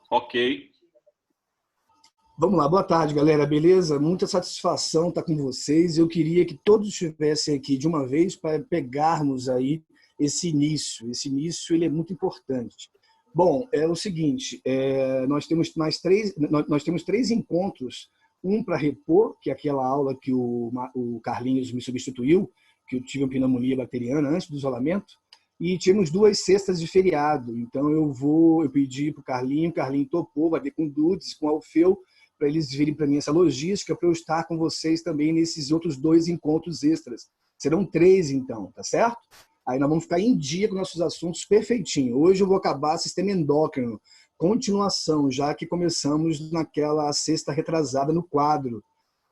Ok. Vamos lá, boa tarde, galera, beleza? Muita satisfação estar com vocês. Eu queria que todos estivessem aqui de uma vez para pegarmos aí esse início. Esse início ele é muito importante. Bom, é o seguinte, nós temos três encontros, um para repor, que é aquela aula que o Carlinhos me substituiu, que eu tive uma pneumonia bacteriana antes do isolamento, e tínhamos 2 sextas de feriado. Então eu pedi para o Carlinho topou, vai ver com o Dudes, com o Alfeu, para eles virem para mim essa logística, para eu estar com vocês também nesses outros 2 encontros extras. Serão 3, então, tá certo? Aí nós vamos ficar em dia com nossos assuntos perfeitinho. Hoje eu vou acabar sistema endócrino, continuação, já que começamos naquela sexta retrasada no quadro,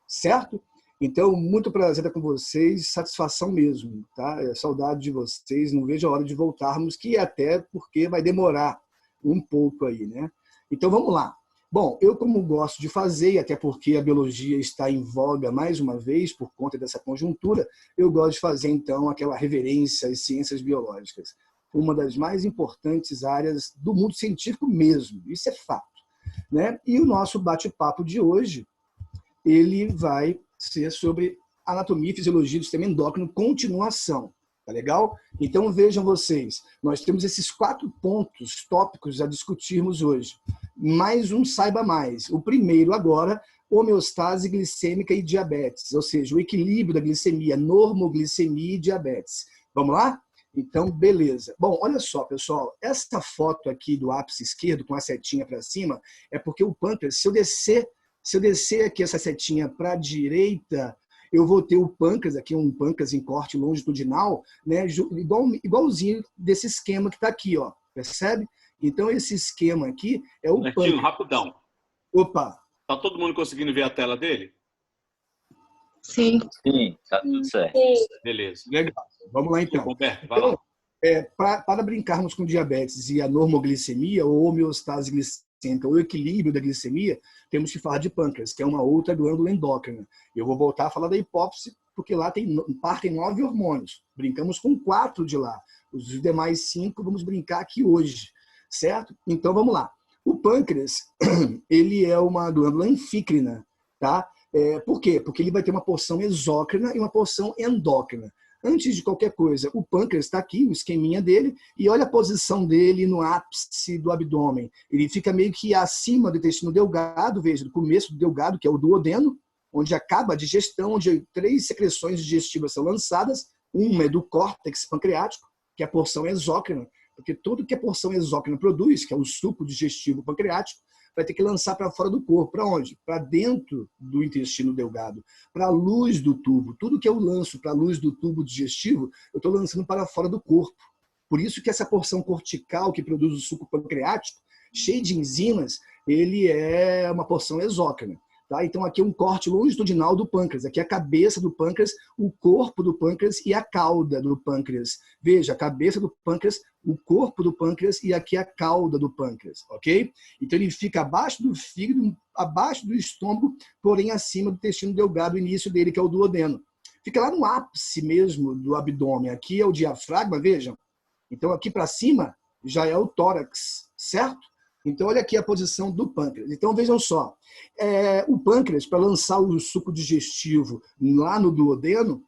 certo? Então, muito prazer estar com vocês, satisfação mesmo, tá? Saudade de vocês, não vejo a hora de voltarmos, que até porque vai demorar um pouco aí, né? Então, vamos lá. Bom, eu como gosto de fazer, e até porque a biologia está em voga mais uma vez, por conta dessa conjuntura, eu gosto de fazer, então, aquela reverência às ciências biológicas. Uma das mais importantes áreas do mundo científico mesmo, isso é fato, né? E o nosso bate-papo de hoje, ele vai ser sobre anatomia e fisiologia do sistema endócrino, continuação. Tá legal? Então vejam vocês, nós temos esses 4 pontos tópicos a discutirmos hoje. Mais um saiba mais. O primeiro agora, homeostase glicêmica e diabetes, ou seja, o equilíbrio da glicemia, normoglicemia e diabetes. Vamos lá? Então, beleza. Bom, olha só, pessoal, essa foto aqui do ápice esquerdo com a setinha para cima é porque o pâncreas, se eu descer aqui essa setinha para a direita, eu vou ter o pâncreas, aqui um pâncreas em corte longitudinal, né, igualzinho desse esquema que está aqui, ó, percebe? Então, esse esquema aqui é o Netinho, rapidão. Opa! Tá todo mundo conseguindo ver a tela dele? Sim. Sim, tá tudo certo. Beleza. Legal. Vamos lá, então. Roberto, vai lá. Para brincarmos com diabetes e a normoglicemia, ou homeostase glicêmica, ou o equilíbrio da glicemia, temos que falar de pâncreas, que é uma outra glândula endócrina. Eu vou voltar a falar da hipófise, porque lá partem 9 hormônios. Brincamos com 4 de lá. Os demais 5 vamos brincar aqui hoje, certo? Então, vamos lá. O pâncreas, ele é uma glândula anfícrina, tá? Por quê? Porque ele vai ter uma porção exócrina e uma porção endócrina. Antes de qualquer coisa, o pâncreas está aqui, o esqueminha dele, e olha a posição dele no ápice do abdômen. Ele fica meio que acima do intestino delgado, veja, do começo do delgado, que é o duodeno, onde acaba a digestão, onde 3 secreções digestivas são lançadas. Uma é do córtex pancreático, que é a porção exócrina, porque tudo que a porção exócrina produz, que é o suco digestivo pancreático, vai ter que lançar para fora do corpo. Para onde? Para dentro do intestino delgado, para a luz do tubo. Tudo que eu lanço para a luz do tubo digestivo, eu estou lançando para fora do corpo. Por isso que essa porção cortical que produz o suco pancreático, cheio de enzimas, ele é uma porção exócrina. Tá? Então, aqui é um corte longitudinal do pâncreas. Aqui é a cabeça do pâncreas, o corpo do pâncreas e a cauda do pâncreas. Veja, a cabeça do pâncreas, o corpo do pâncreas e aqui a cauda do pâncreas, ok? Então, ele fica abaixo do fígado, abaixo do estômago, porém acima do intestino delgado, o início dele, que é o duodeno. Fica lá no ápice mesmo do abdômen. Aqui é o diafragma, vejam. Então, aqui para cima já é o tórax, certo? Então, olha aqui a posição do pâncreas. Então, vejam só. O pâncreas, para lançar o suco digestivo lá no duodeno,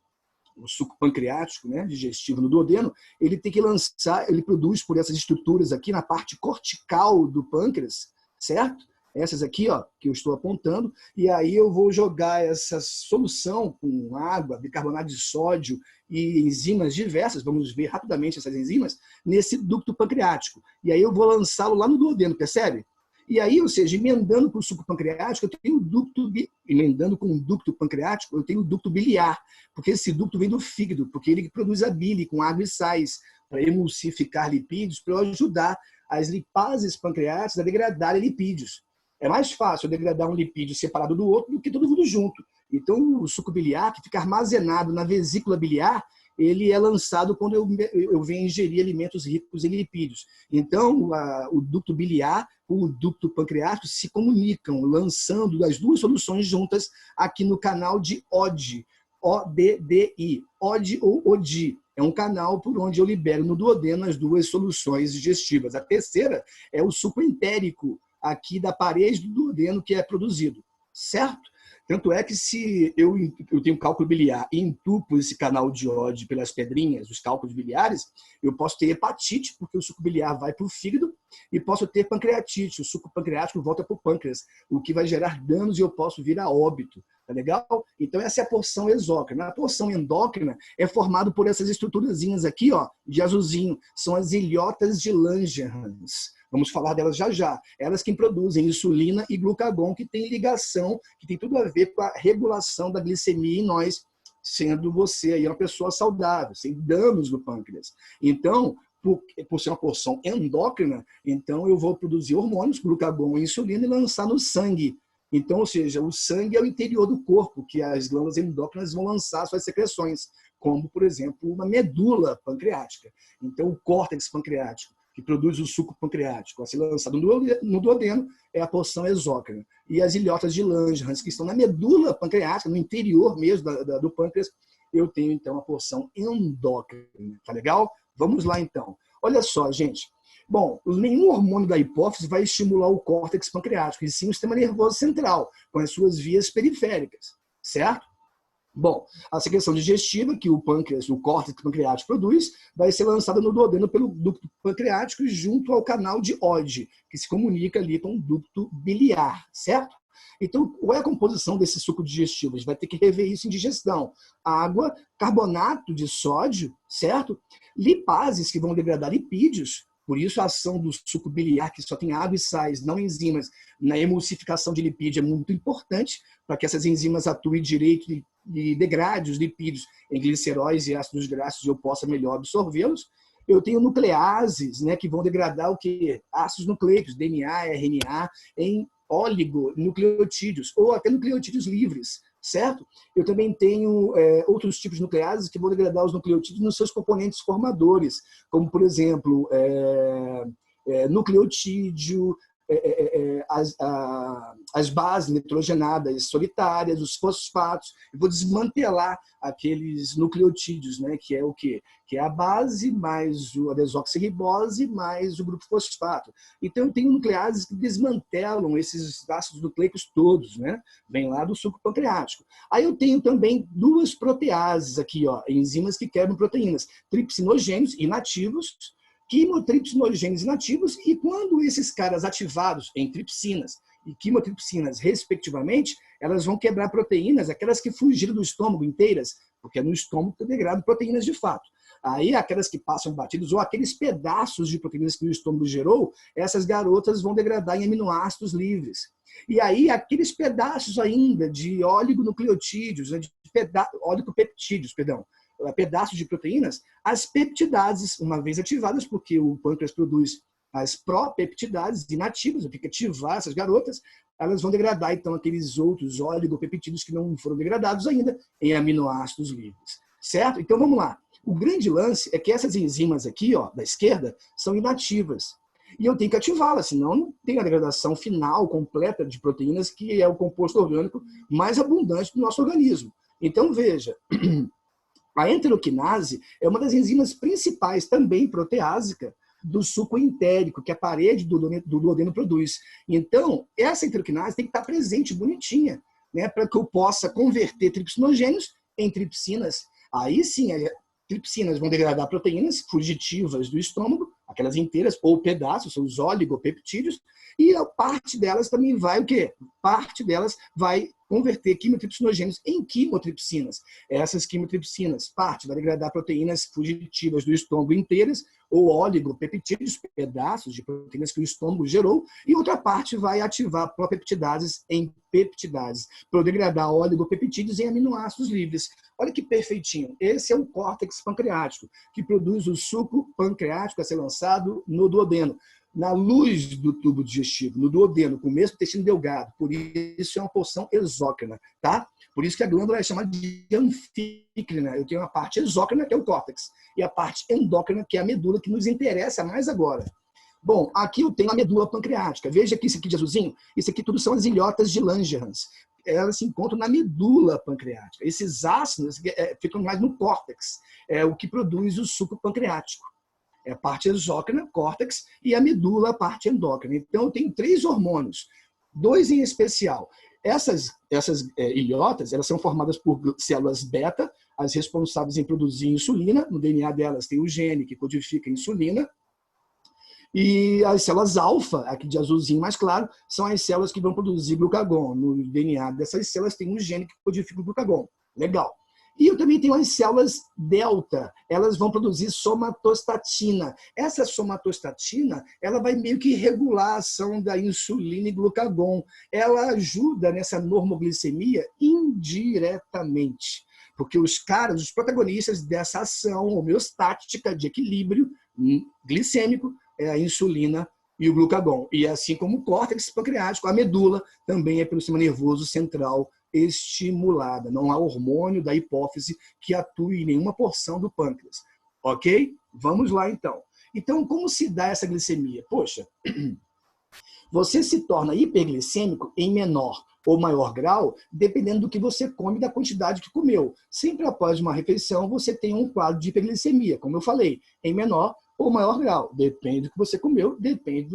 o suco pancreático, né, digestivo no duodeno, ele tem que lançar, ele produz por essas estruturas aqui na parte cortical do pâncreas, certo? Essas aqui, ó, que eu estou apontando, e aí eu vou jogar essa solução com água, bicarbonato de sódio e enzimas diversas, vamos ver rapidamente essas enzimas, nesse ducto pancreático. E aí eu vou lançá-lo lá no duodeno, percebe? E aí, ou seja, emendando com o suco pancreático, eu tenho o ducto, emendando com o ducto pancreático, eu tenho o ducto biliar, porque esse ducto vem do fígado, porque ele produz a bile com água e sais, para emulsificar lipídios, para ajudar as lipases pancreáticas a degradarem lipídios. É mais fácil degradar um lipídio separado do outro do que todo mundo junto. Então, o suco biliar, que fica armazenado na vesícula biliar, ele é lançado quando eu venho ingerir alimentos ricos em lipídios. Então, o ducto biliar com o ducto pancreático se comunicam, lançando as 2 soluções juntas aqui no canal de ODI, ODDI, ODI ou ODI. É um canal por onde eu libero no duodeno as 2 soluções digestivas. A terceira é o suco entérico, aqui da parede do duodeno que é produzido, certo? Tanto é que se eu tenho cálculo biliar e entupo esse canal de Oddi pelas pedrinhas, os cálculos biliares, eu posso ter hepatite, porque o suco biliar vai para o fígado, e posso ter pancreatite, o suco pancreático volta para o pâncreas, o que vai gerar danos e eu posso vir a óbito. Tá legal? Então essa é a porção exócrina. A porção endócrina é formada por essas estruturazinhas aqui, ó, de azulzinho. São as ilhotas de Langerhans. Vamos falar delas já já. Elas que produzem insulina e glucagon, que tem ligação, que tem tudo a ver com a regulação da glicemia em nós, sendo você aí uma pessoa saudável, sem danos no pâncreas. Então, por ser uma porção endócrina, então eu vou produzir hormônios, glucagon e insulina, e lançar no sangue. Então, ou seja, o sangue é o interior do corpo, que as glândulas endócrinas vão lançar suas secreções, como, por exemplo, uma medula pancreática. Então, o córtex pancreático, que produz o suco pancreático, a ser lançado no duodeno, é a porção exócrina. E as ilhotas de Langerhans, que estão na medula pancreática, no interior mesmo do pâncreas, eu tenho, então, a porção endócrina. Tá legal? Vamos lá, então. Olha só, gente. Bom, nenhum hormônio da hipófise vai estimular o córtex pancreático, e sim o sistema nervoso central, com as suas vias periféricas, certo? Bom, a secreção digestiva que o pâncreas, o córtex pancreático produz, vai ser lançada no duodeno pelo ducto pancreático junto ao canal de Oddi, que se comunica ali com o ducto biliar, certo? Então, qual é a composição desse suco digestivo? A gente vai ter que rever isso em digestão. Água, carbonato de sódio, certo? Lipases, que vão degradar lipídios. Por isso, a ação do suco biliar, que só tem água e sais, não enzimas, na emulsificação de lipídio é muito importante para que essas enzimas atuem direito e degrade os lipídios em gliceróis e ácidos graxos e eu possa melhor absorvê-los. Eu tenho nucleases, né, que vão degradar o quê? Ácidos nucleicos, DNA, RNA, em oligonucleotídeos ou até nucleotídeos livres, certo? Eu também tenho outros tipos de nucleases que vão degradar os nucleotídeos nos seus componentes formadores, como, por exemplo, nucleotídeo, as bases nitrogenadas solitárias, os fosfatos. Eu vou desmantelar aqueles nucleotídeos, né, que é o quê? Que é a base mais a desoxirribose mais o grupo fosfato. Então, eu tenho nucleases que desmantelam esses ácidos nucleicos todos, né? Vem lá do suco pancreático. Aí eu tenho também duas proteases aqui, ó, enzimas que quebram proteínas, tripsinogênios inativos, quimotripsinogênios inativos, e quando esses caras ativados em tripsinas e quimotripsinas, respectivamente, elas vão quebrar proteínas, aquelas que fugiram do estômago inteiras, porque é no estômago que eu degrado proteínas de fato. Aí, aquelas que passam batidos, ou aqueles pedaços de proteínas que o estômago gerou, essas garotas vão degradar em aminoácidos livres. E aí, aqueles pedaços ainda de oligonucleotídeos, oligopeptídeos, pedaços de proteínas, as peptidases, uma vez ativadas, porque o pâncreas produz as propeptidases inativas, eu tenho que ativar essas garotas, elas vão degradar, então, aqueles outros oligopeptídeos que não foram degradados ainda em aminoácidos livres. Certo? Então, vamos lá. O grande lance é que essas enzimas aqui, ó, da esquerda, são inativas. E eu tenho que ativá-las, senão não tem a degradação final, completa de proteínas, que é o composto orgânico mais abundante do nosso organismo. Então, veja, a enteroquinase é uma das enzimas principais, também proteásica, do suco entérico, que a parede do duodeno produz. Então, essa enteroquinase tem que estar presente, bonitinha, né, para que eu possa converter tripsinogênios em tripsinas. Aí sim, tripsinas vão degradar proteínas fugitivas do estômago, aquelas inteiras ou pedaços, são os oligopeptídeos, e a parte delas também vai o quê? Parte delas vai converter quimotripsinogênios em quimotripsinas. Essas quimotripsinas, parte vai degradar proteínas fugitivas do estômago inteiras, ou oligopeptídeos, pedaços de proteínas que o estômago gerou, e outra parte vai ativar propeptidases em peptidases, para degradar oligopeptídeos em aminoácidos livres. Olha que perfeitinho. Esse é o córtex pancreático, que produz o suco pancreático a ser lançado no duodeno, na luz do tubo digestivo, no duodeno, com o mesmo intestino delgado. Por isso é uma porção exócrina, tá? Por isso que a glândula é chamada de anfícrina. Eu tenho a parte exócrina, que é o córtex, e a parte endócrina, que é a medula, que nos interessa mais agora. Bom, aqui eu tenho a medula pancreática. Veja que isso aqui de azulzinho, isso aqui tudo são as ilhotas de Langerhans. Elas se encontram na medula pancreática. Esses ácidos ficam mais no córtex, é o que produz o suco pancreático. É a parte exócrina, córtex, e a medula, a parte endócrina. Então, tem 3 hormônios, 2 em especial. Essas ilhotas, elas são formadas por células beta, as responsáveis em produzir insulina. No DNA delas tem o gene que codifica a insulina. E as células alfa, aqui de azulzinho mais claro, são as células que vão produzir glucagon. No DNA dessas células tem um gene que codifica o glucagon. Legal. E eu também tenho as células delta, elas vão produzir somatostatina. Essa somatostatina, ela vai meio que regular a ação da insulina e glucagon. Ela ajuda nessa normoglicemia indiretamente, porque os protagonistas dessa ação homeostática de equilíbrio glicêmico é a insulina e o glucagon. E assim como o córtex pancreático, a medula também é pelo sistema nervoso central estimulada. Não há hormônio da hipófise que atue em nenhuma porção do pâncreas. Ok? Vamos lá, então. Então, como se dá essa glicemia? Poxa, você se torna hiperglicêmico em menor ou maior grau, dependendo do que você come e da quantidade que comeu. Sempre após uma refeição, você tem um quadro de hiperglicemia, como eu falei, em menor ou maior grau. Depende do que você comeu, depende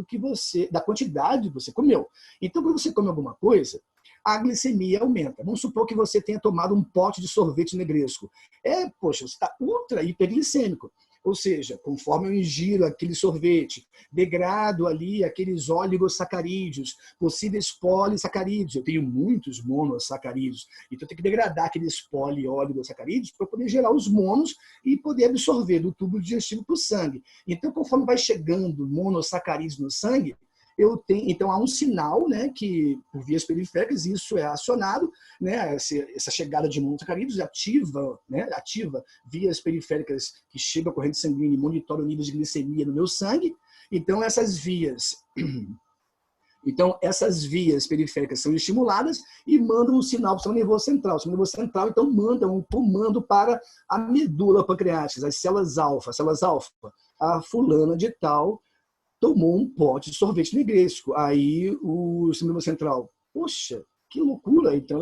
da quantidade que você comeu. Então, quando você come alguma coisa, a glicemia aumenta. Vamos supor que você tenha tomado um pote de sorvete negresco. Poxa, você está ultra hiperglicêmico. Ou seja, conforme eu ingiro aquele sorvete, degrado ali aqueles oligosacarídeos, possíveis polissacarídeos. Eu tenho muitos monossacarídeos. Então, eu tenho que degradar aqueles polioligosacarídeos para poder gerar os monos e poder absorver do tubo digestivo para o sangue. Então, conforme vai chegando monossacarídeos no sangue, então há um sinal, né, que por vias periféricas isso é acionado, né, essa chegada de monossacarídeos ativa vias periféricas que chegam à corrente sanguínea e monitoram níveis de glicemia no meu sangue. Então essas vias periféricas são estimuladas e mandam um sinal para o sistema nervoso central. O sistema nervoso central, então, manda um comando para a medula pancreática, as células alfa. A fulana de tal tomou um pote de sorvete negresco. Aí o sistema nervoso central, poxa, que loucura. Então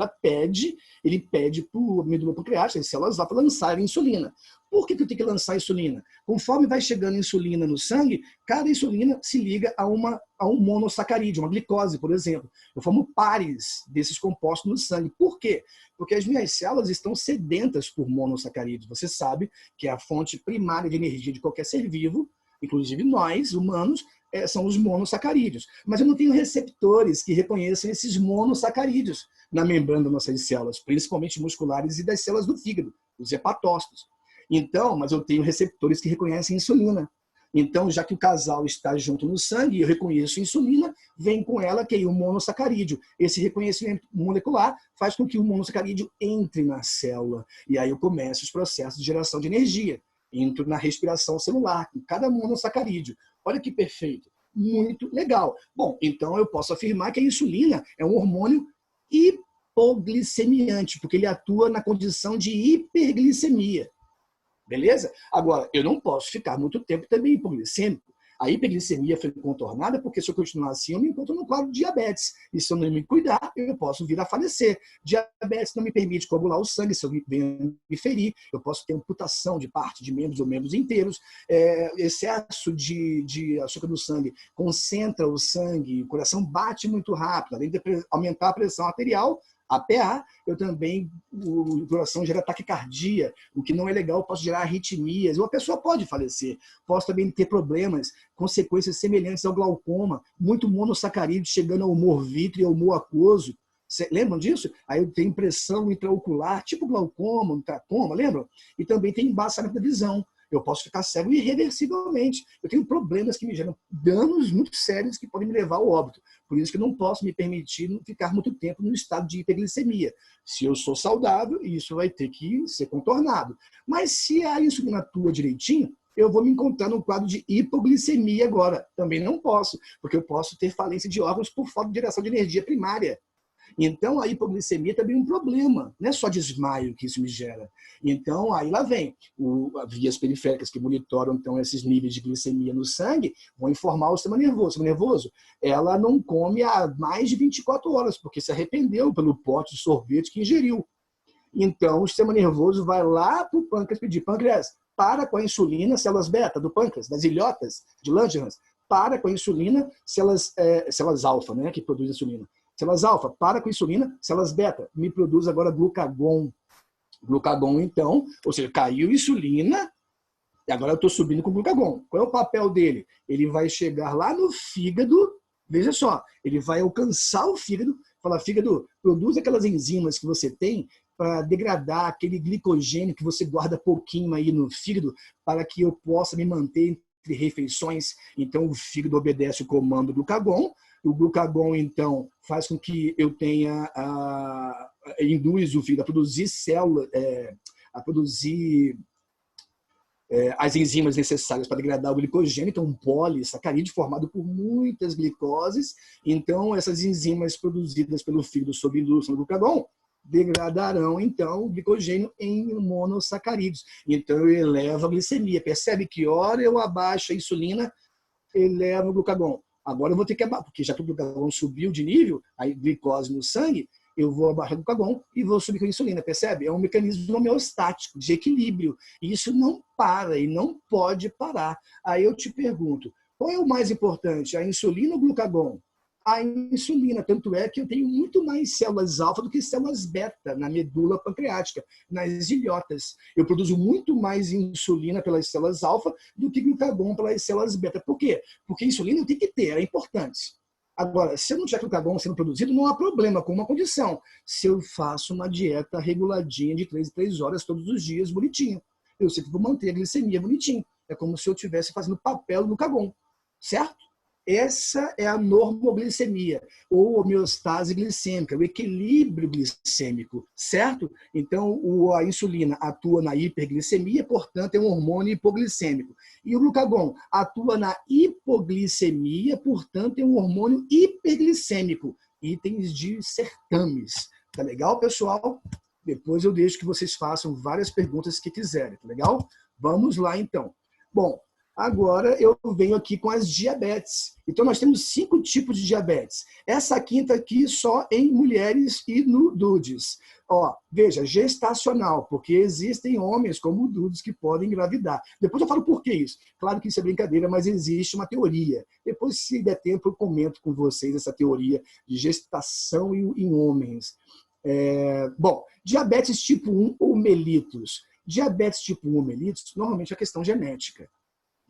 ele pede para a medula pancreática, as células alfa, lançarem insulina. Por que eu tenho que lançar insulina? Conforme vai chegando insulina no sangue, cada insulina se liga a um monossacarídeo, uma glicose, por exemplo. Eu formo pares desses compostos no sangue. Por quê? Porque as minhas células estão sedentas por monossacarídeos. Você sabe que a fonte primária de energia de qualquer ser vivo, inclusive nós, humanos, são os monossacarídeos. Mas eu não tenho receptores que reconheçam esses monossacarídeos na membrana das nossas células, principalmente musculares e das células do fígado, os hepatócitos. Então, mas eu tenho receptores que reconhecem insulina. Então, já que o casal está junto no sangue, eu reconheço a insulina, vem com ela que é o monossacarídeo. Esse reconhecimento molecular faz com que o monossacarídeo entre na célula. E aí eu começo os processos de geração de energia. Entro na respiração celular, com cada monossacarídeo. Olha que perfeito. Muito legal. Bom, então eu posso afirmar que a insulina é um hormônio hipoglicemiante, porque ele atua na condição de hiperglicemia. Beleza? Agora, eu não posso ficar muito tempo também hipoglicêmico. A hiperglicemia foi contornada porque se eu continuar assim, eu me encontro no quadro de diabetes. E se eu não me cuidar, eu posso vir a falecer. Diabetes não me permite coagular o sangue se eu venho me ferir. Eu posso ter amputação de parte de membros ou membros inteiros. Excesso de açúcar no sangue concentra o sangue, o coração bate muito rápido. Além de aumentar a pressão arterial, APA, o coração gera taquicardia, o que não é legal, posso gerar arritmias, uma pessoa pode falecer, posso também ter problemas, consequências semelhantes ao glaucoma, muito monossacarídeo chegando ao humor vítreo e ao humor aquoso. Lembram disso? Aí eu tenho pressão intraocular, tipo glaucoma, um tratoma, lembram? E também tem embaçamento da visão. Eu posso ficar cego irreversivelmente. Eu tenho problemas que me geram danos muito sérios que podem me levar ao óbito. Por isso que eu não posso me permitir ficar muito tempo no estado de hiperglicemia. Se eu sou saudável, isso vai ter que ser contornado. Mas se a insulina atua direitinho, eu vou me encontrar no quadro de hipoglicemia agora. Também não posso, porque eu posso ter falência de órgãos por falta de geração de energia primária. Então, a hipoglicemia também é um problema. Não é só desmaio que isso me gera. Então, aí lá vem. Vias periféricas que monitoram então, esses níveis de glicemia no sangue vão informar o sistema nervoso. O sistema nervoso, ela não come há mais de 24 horas, porque se arrependeu pelo pote de sorvete que ingeriu. Então, o sistema nervoso vai lá para o pâncreas pedir: pâncreas, para com a insulina, células beta do pâncreas, das ilhotas de Langerhans, para com a insulina, células alfa, né, que produzem insulina. Células alfa, para com a insulina, células beta, me produz agora glucagon. Glucagon, então, ou seja, caiu insulina, e agora eu estou subindo com o glucagon. Qual é o papel dele? Ele vai chegar lá no fígado, veja só, ele vai alcançar o fígado, falar, fígado, produz aquelas enzimas que você tem para degradar aquele glicogênio que você guarda pouquinho aí no fígado, para que eu possa me manter entre refeições. Então, o fígado obedece o comando do glucagon. O glucagon, então, faz com que eu tenha, induz o fígado a produzir células, a produzir as enzimas necessárias para degradar o glicogênio, então um polissacarídeo formado por muitas glicoses. Então, essas enzimas produzidas pelo fígado sob indução do glucagon degradarão, então, o glicogênio em monossacarídeos. Então, eu elevo a glicemia. Percebe que hora eu abaixo a insulina, elevo o glucagon. Agora eu vou ter que abaixar, porque já que o glucagon subiu de nível, a glicose no sangue, eu vou abaixar o glucagon e vou subir com a insulina, percebe? É um mecanismo homeostático, de equilíbrio. E isso não para e não pode parar. Aí eu te pergunto, qual é o mais importante, a insulina ou o glucagon? A insulina, tanto é que eu tenho muito mais células alfa do que células beta na medula pancreática, nas ilhotas. Eu produzo muito mais insulina pelas células alfa do que glucagon pelas células beta. Por quê? Porque a insulina eu tenho que ter, é importante. Agora, se eu não tiver glucagon sendo produzido, não há problema, com uma condição. Se eu faço uma dieta reguladinha de 3 em 3 horas todos os dias, bonitinho. Eu sei que vou manter a glicemia bonitinho. É como se eu estivesse fazendo papel do glucagon, certo? Essa é a normoglicemia, ou homeostase glicêmica, o equilíbrio glicêmico, certo? Então, a insulina atua na hiperglicemia, portanto, é um hormônio hipoglicêmico. E o glucagon atua na hipoglicemia, portanto, é um hormônio hiperglicêmico. Itens de certames. Tá legal, pessoal? Depois eu deixo que vocês façam várias perguntas que quiserem, tá legal? Vamos lá, então. Bom, agora eu venho aqui com as diabetes. Então, nós temos 5 tipos de diabetes. Essa quinta aqui só em mulheres e no DUDES. Ó, veja, gestacional, porque existem homens como o DUDES que podem engravidar. Depois eu falo por que isso. Claro que isso é brincadeira, mas existe uma teoria. Depois, se der tempo, eu comento com vocês essa teoria de gestação em homens. Bom, diabetes tipo 1 ou mellitus. Diabetes tipo 1 ou mellitus, normalmente é questão genética.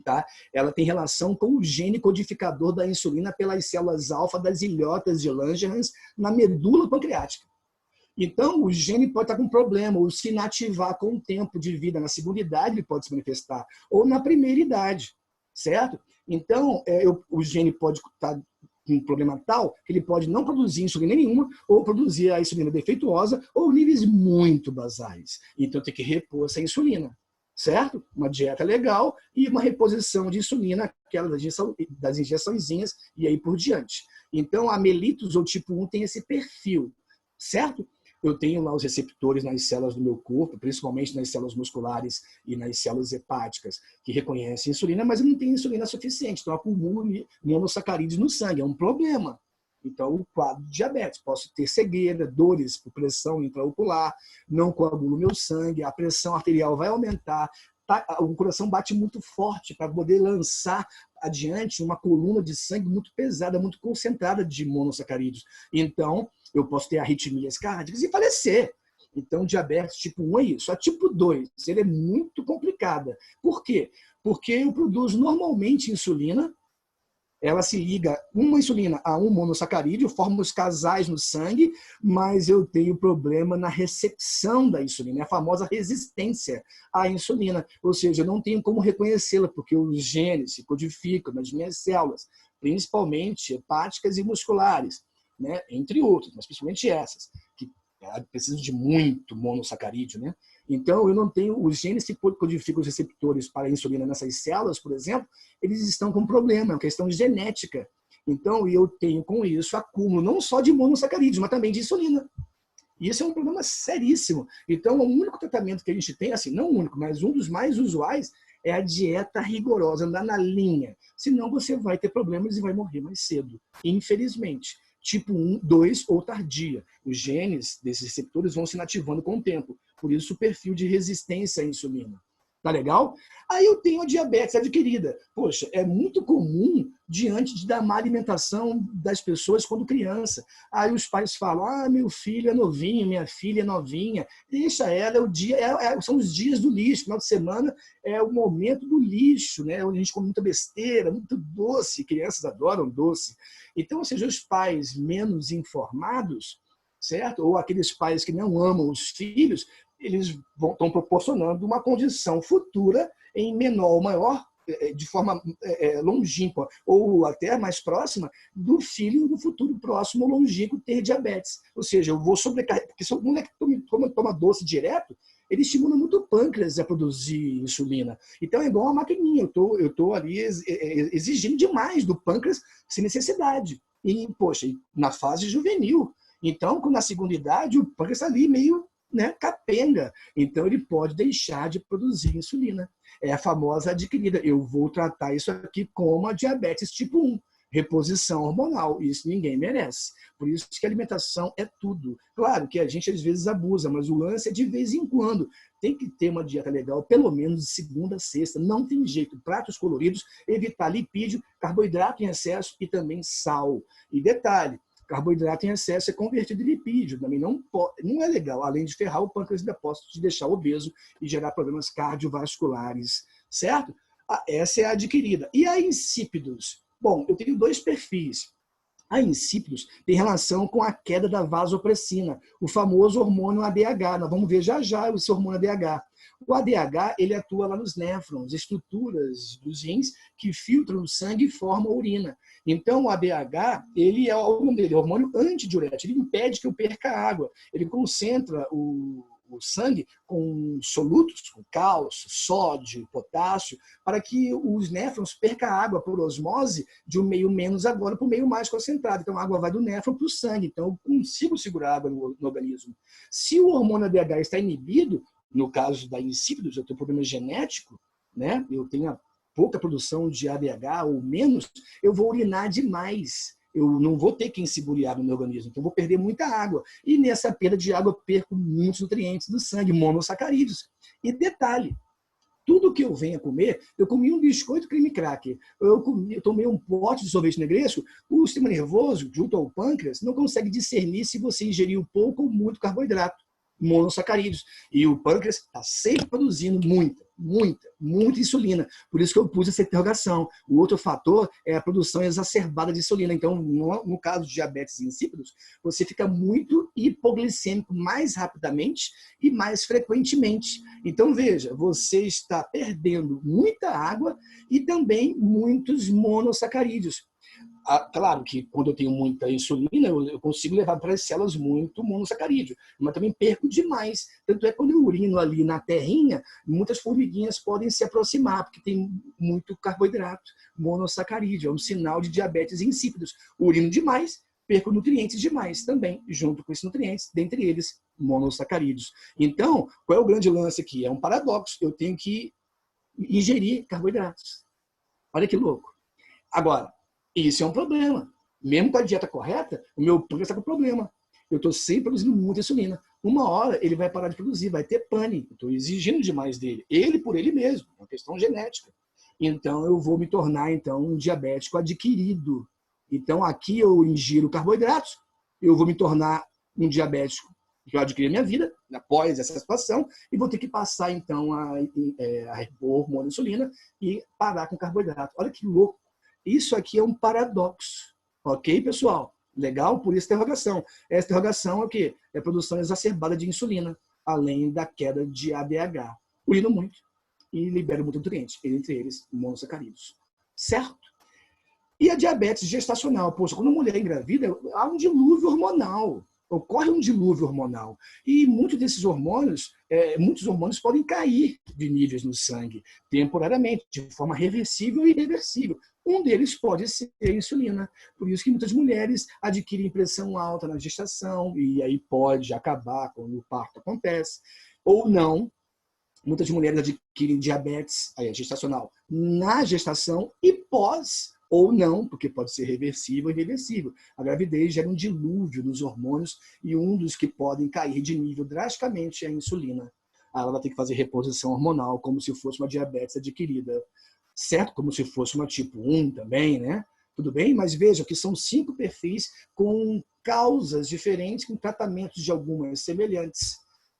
Tá? Ela tem relação com o gene codificador da insulina pelas células alfa das ilhotas de Langerhans na medula pancreática. Então, o gene pode estar com problema, ou se inativar com o tempo de vida. Na segunda idade, ele pode se manifestar, ou na primeira idade, certo? Então, o gene pode estar com um problema tal que ele pode não produzir insulina nenhuma, ou produzir a insulina defeituosa, ou níveis muito basais. Então, tem que repor essa insulina. Certo? Uma dieta legal e uma reposição de insulina, aquela das injeçõezinhas e aí por diante. Então, a mellitus ou tipo 1 tem esse perfil, certo? Eu tenho lá os receptores nas células do meu corpo, principalmente nas células musculares e nas células hepáticas, que reconhecem insulina, mas eu não tenho insulina suficiente, então eu acumulo monossacarídeos no sangue, é um problema. Então, o quadro de diabetes, posso ter cegueira, dores por pressão intraocular, não coagulo meu sangue, a pressão arterial vai aumentar, o coração bate muito forte para poder lançar adiante uma coluna de sangue muito pesada, muito concentrada de monossacarídeos. Então, eu posso ter arritmias cardíacas e falecer. Então, diabetes tipo 1 é isso. A tipo 2, ele é muito complicada. Por quê? Porque eu produzo normalmente insulina, ela se liga uma insulina a um monossacarídeo, forma os casais no sangue, mas eu tenho problema na recepção da insulina, é a famosa resistência à insulina. Ou seja, eu não tenho como reconhecê-la, porque os genes se codificam nas minhas células, principalmente hepáticas e musculares, né? Entre outras, mas principalmente essas, que precisam de muito monossacarídeo, né? Então, eu não tenho, os genes que codificam os receptores para a insulina nessas células, por exemplo, eles estão com problema, é uma questão genética. Então, eu tenho com isso acúmulo não só de monossacarídeos, mas também de insulina. E isso é um problema seríssimo. Então, o único tratamento que a gente tem, assim, não o único, mas um dos mais usuais, é a dieta rigorosa, andar na linha. Senão, você vai ter problemas e vai morrer mais cedo, infelizmente. Tipo 1, 2 ou tardia. Os genes desses receptores vão se inativando com o tempo. Por isso, o perfil de resistência à insulina. Tá legal? Aí eu tenho a diabetes adquirida. Poxa, é muito comum diante da má alimentação das pessoas quando criança. Aí os pais falam, meu filho é novinho, minha filha é novinha, deixa ela, é o dia, são os dias do lixo, final de semana é o momento do lixo, né? Onde a gente come muita besteira, muito doce, crianças adoram doce. Então, ou seja, os pais menos informados, certo? Ou aqueles pais que não amam os filhos, eles estão proporcionando uma condição futura em menor ou maior, de forma longínqua, ou até mais próxima, do filho no futuro próximo ou longínquo ter diabetes. Ou seja, eu vou sobrecarregar, porque se o moleque toma doce direto, ele estimula muito o pâncreas a produzir insulina. Então é igual uma maquininha, eu estou ali exigindo demais do pâncreas sem necessidade. E, poxa, na fase juvenil. Então, na segunda idade, o pâncreas está ali meio capenga. Então, ele pode deixar de produzir insulina. É a famosa adquirida. Eu vou tratar isso aqui como a diabetes tipo 1, reposição hormonal. Isso ninguém merece. Por isso que a alimentação é tudo. Claro que a gente às vezes abusa, mas o lance é de vez em quando. Tem que ter uma dieta legal, pelo menos de segunda a sexta. Não tem jeito. Pratos coloridos, evitar lipídio, carboidrato em excesso e também sal. E detalhe, carboidrato em excesso é convertido em lipídio, também não é legal, além de ferrar o pâncreas, ainda pode te deixar obeso e gerar problemas cardiovasculares, certo? Essa é a adquirida. E a insípidos? Bom, eu tenho 2 perfis. A insípidos tem relação com a queda da vasopressina, o famoso hormônio ADH. Nós vamos ver já já esse hormônio ADH. O ADH ele atua lá nos néfrons, estruturas dos rins que filtram o sangue e formam a urina. Então, o ADH ele é o nome dele, é o hormônio antidiurético. Ele impede que eu perca água. Ele concentra o sangue com solutos, com cálcio, sódio, potássio, para que os néfrons percam água por osmose de um meio menos agora para o meio mais concentrado. Então, a água vai do néfron para o sangue. Então, eu consigo segurar água no organismo. Se o hormônio ADH está inibido, no caso da insípidos, eu tenho problema genético, né? Eu tenho pouca produção de ADH ou menos, eu vou urinar demais. Eu não vou ter quem segure água no meu organismo, então eu vou perder muita água. E nessa perda de água, eu perco muitos nutrientes do sangue, monossacarídeos. E detalhe, tudo que eu venho a comer, eu comi um biscoito creme cracker, eu tomei um pote de sorvete negresco, o sistema nervoso, junto ao pâncreas, não consegue discernir se você ingeriu pouco ou muito carboidrato, monossacarídeos. E o pâncreas está sempre produzindo muita insulina. Por isso que eu pus essa interrogação. O outro fator é a produção exacerbada de insulina. Então, no caso de diabetes insípidos, você fica muito hipoglicêmico mais rapidamente e mais frequentemente. Então, veja, você está perdendo muita água e também muitos monossacarídeos. Claro que quando eu tenho muita insulina, eu consigo levar para as células muito monossacarídeo, mas também perco demais. Tanto é que quando eu urino ali na terrinha, muitas formiguinhas podem se aproximar, porque tem muito carboidrato, monossacarídeo. É um sinal de diabetes insípidos. Urino demais, perco nutrientes demais também, junto com esses nutrientes, dentre eles monossacarídeos. Então, qual é o grande lance aqui? É um paradoxo. Eu tenho que ingerir carboidratos. Olha que louco. Agora, isso é um problema. Mesmo com a dieta correta, o meu pâncreas está com problema. Eu estou sempre produzindo muita insulina. Uma hora ele vai parar de produzir, vai ter pane. Eu estou exigindo demais dele. Ele por ele mesmo. É uma questão genética. Então eu vou me tornar então um diabético adquirido. Então aqui eu ingiro carboidratos, eu vou me tornar um diabético que eu adquiri na minha vida, após essa situação, e vou ter que passar então a repor hormônio insulina e parar com carboidrato. Olha que louco. Isso aqui é um paradoxo. Ok, pessoal? Legal? Por isso, interrogação. Essa interrogação é o quê? É a produção exacerbada de insulina, além da queda de ADH. Urino muito e libera muito nutrientes, entre eles monossacarídeos. Certo? E a diabetes gestacional? Poxa, quando a mulher engravida, há um dilúvio hormonal. Ocorre um dilúvio hormonal. E muitos desses hormônios, muitos hormônios podem cair de níveis no sangue, temporariamente, de forma reversível e irreversível. Um deles pode ser a insulina. Por isso que muitas mulheres adquirem pressão alta na gestação, e aí pode acabar quando o parto acontece. Ou não, muitas mulheres adquirem diabetes gestacional na gestação e pós, ou não, porque pode ser reversível e irreversível. A gravidez gera um dilúvio nos hormônios e um dos que podem cair de nível drasticamente é a insulina. ela vai ter que fazer reposição hormonal, como se fosse uma diabetes adquirida, certo? Como se fosse uma tipo 1 também, né? Tudo bem? Mas veja que são 5 perfis com causas diferentes, com tratamentos de algumas semelhantes.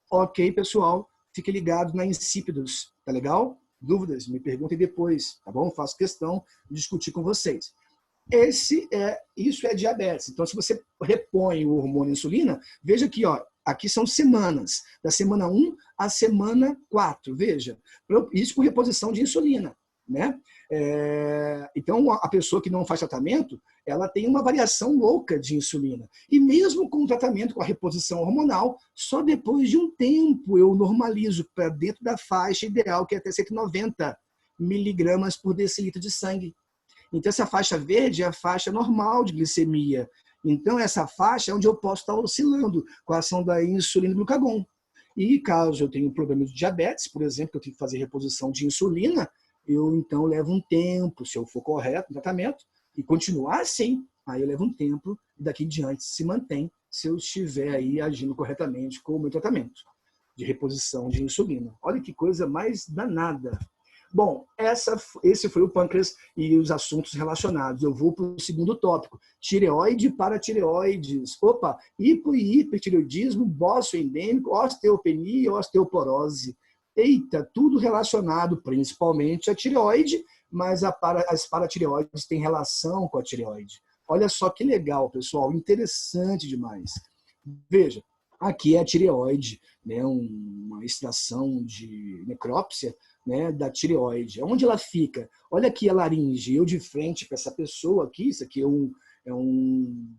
Ok, pessoal? Fique ligado na Insípidos, tá legal? Dúvidas? Me perguntem depois, tá bom? Faço questão de discutir com vocês. Isso é diabetes. Então, se você repõe o hormônio insulina, veja aqui, ó, aqui são semanas, da semana 1 à semana 4, veja. Isso com reposição de insulina, né? Então, a pessoa que não faz tratamento, ela tem uma variação louca de insulina. E mesmo com o tratamento, com a reposição hormonal, só depois de um tempo eu normalizo para dentro da faixa ideal, que é até 190 miligramas por decilitro de sangue. Então, essa faixa verde é a faixa normal de glicemia. Então, essa faixa é onde eu posso estar oscilando com a ação da insulina e glucagon. E caso eu tenha um problema de diabetes, por exemplo, que eu tenho que fazer reposição de insulina, eu então levo um tempo, se eu for correto no tratamento, e continuar assim, aí eu levo um tempo e daqui em diante se mantém se eu estiver aí agindo corretamente com o meu tratamento de reposição de insulina. Olha que coisa mais danada. Bom, esse foi o pâncreas e os assuntos relacionados. Eu vou para o segundo tópico. Tireoide e paratireoides. Opa, hipo e hipertireoidismo, bócio endêmico, osteopenia e osteoporose. Eita, tudo relacionado principalmente à tireoide, mas as paratireoides têm relação com a tireoide. Olha só que legal, pessoal, interessante demais. Veja, aqui é a tireoide, né, uma extração de necrópsia, né, da tireoide. Onde ela fica? Olha aqui a laringe, eu de frente para essa pessoa aqui, isso aqui é um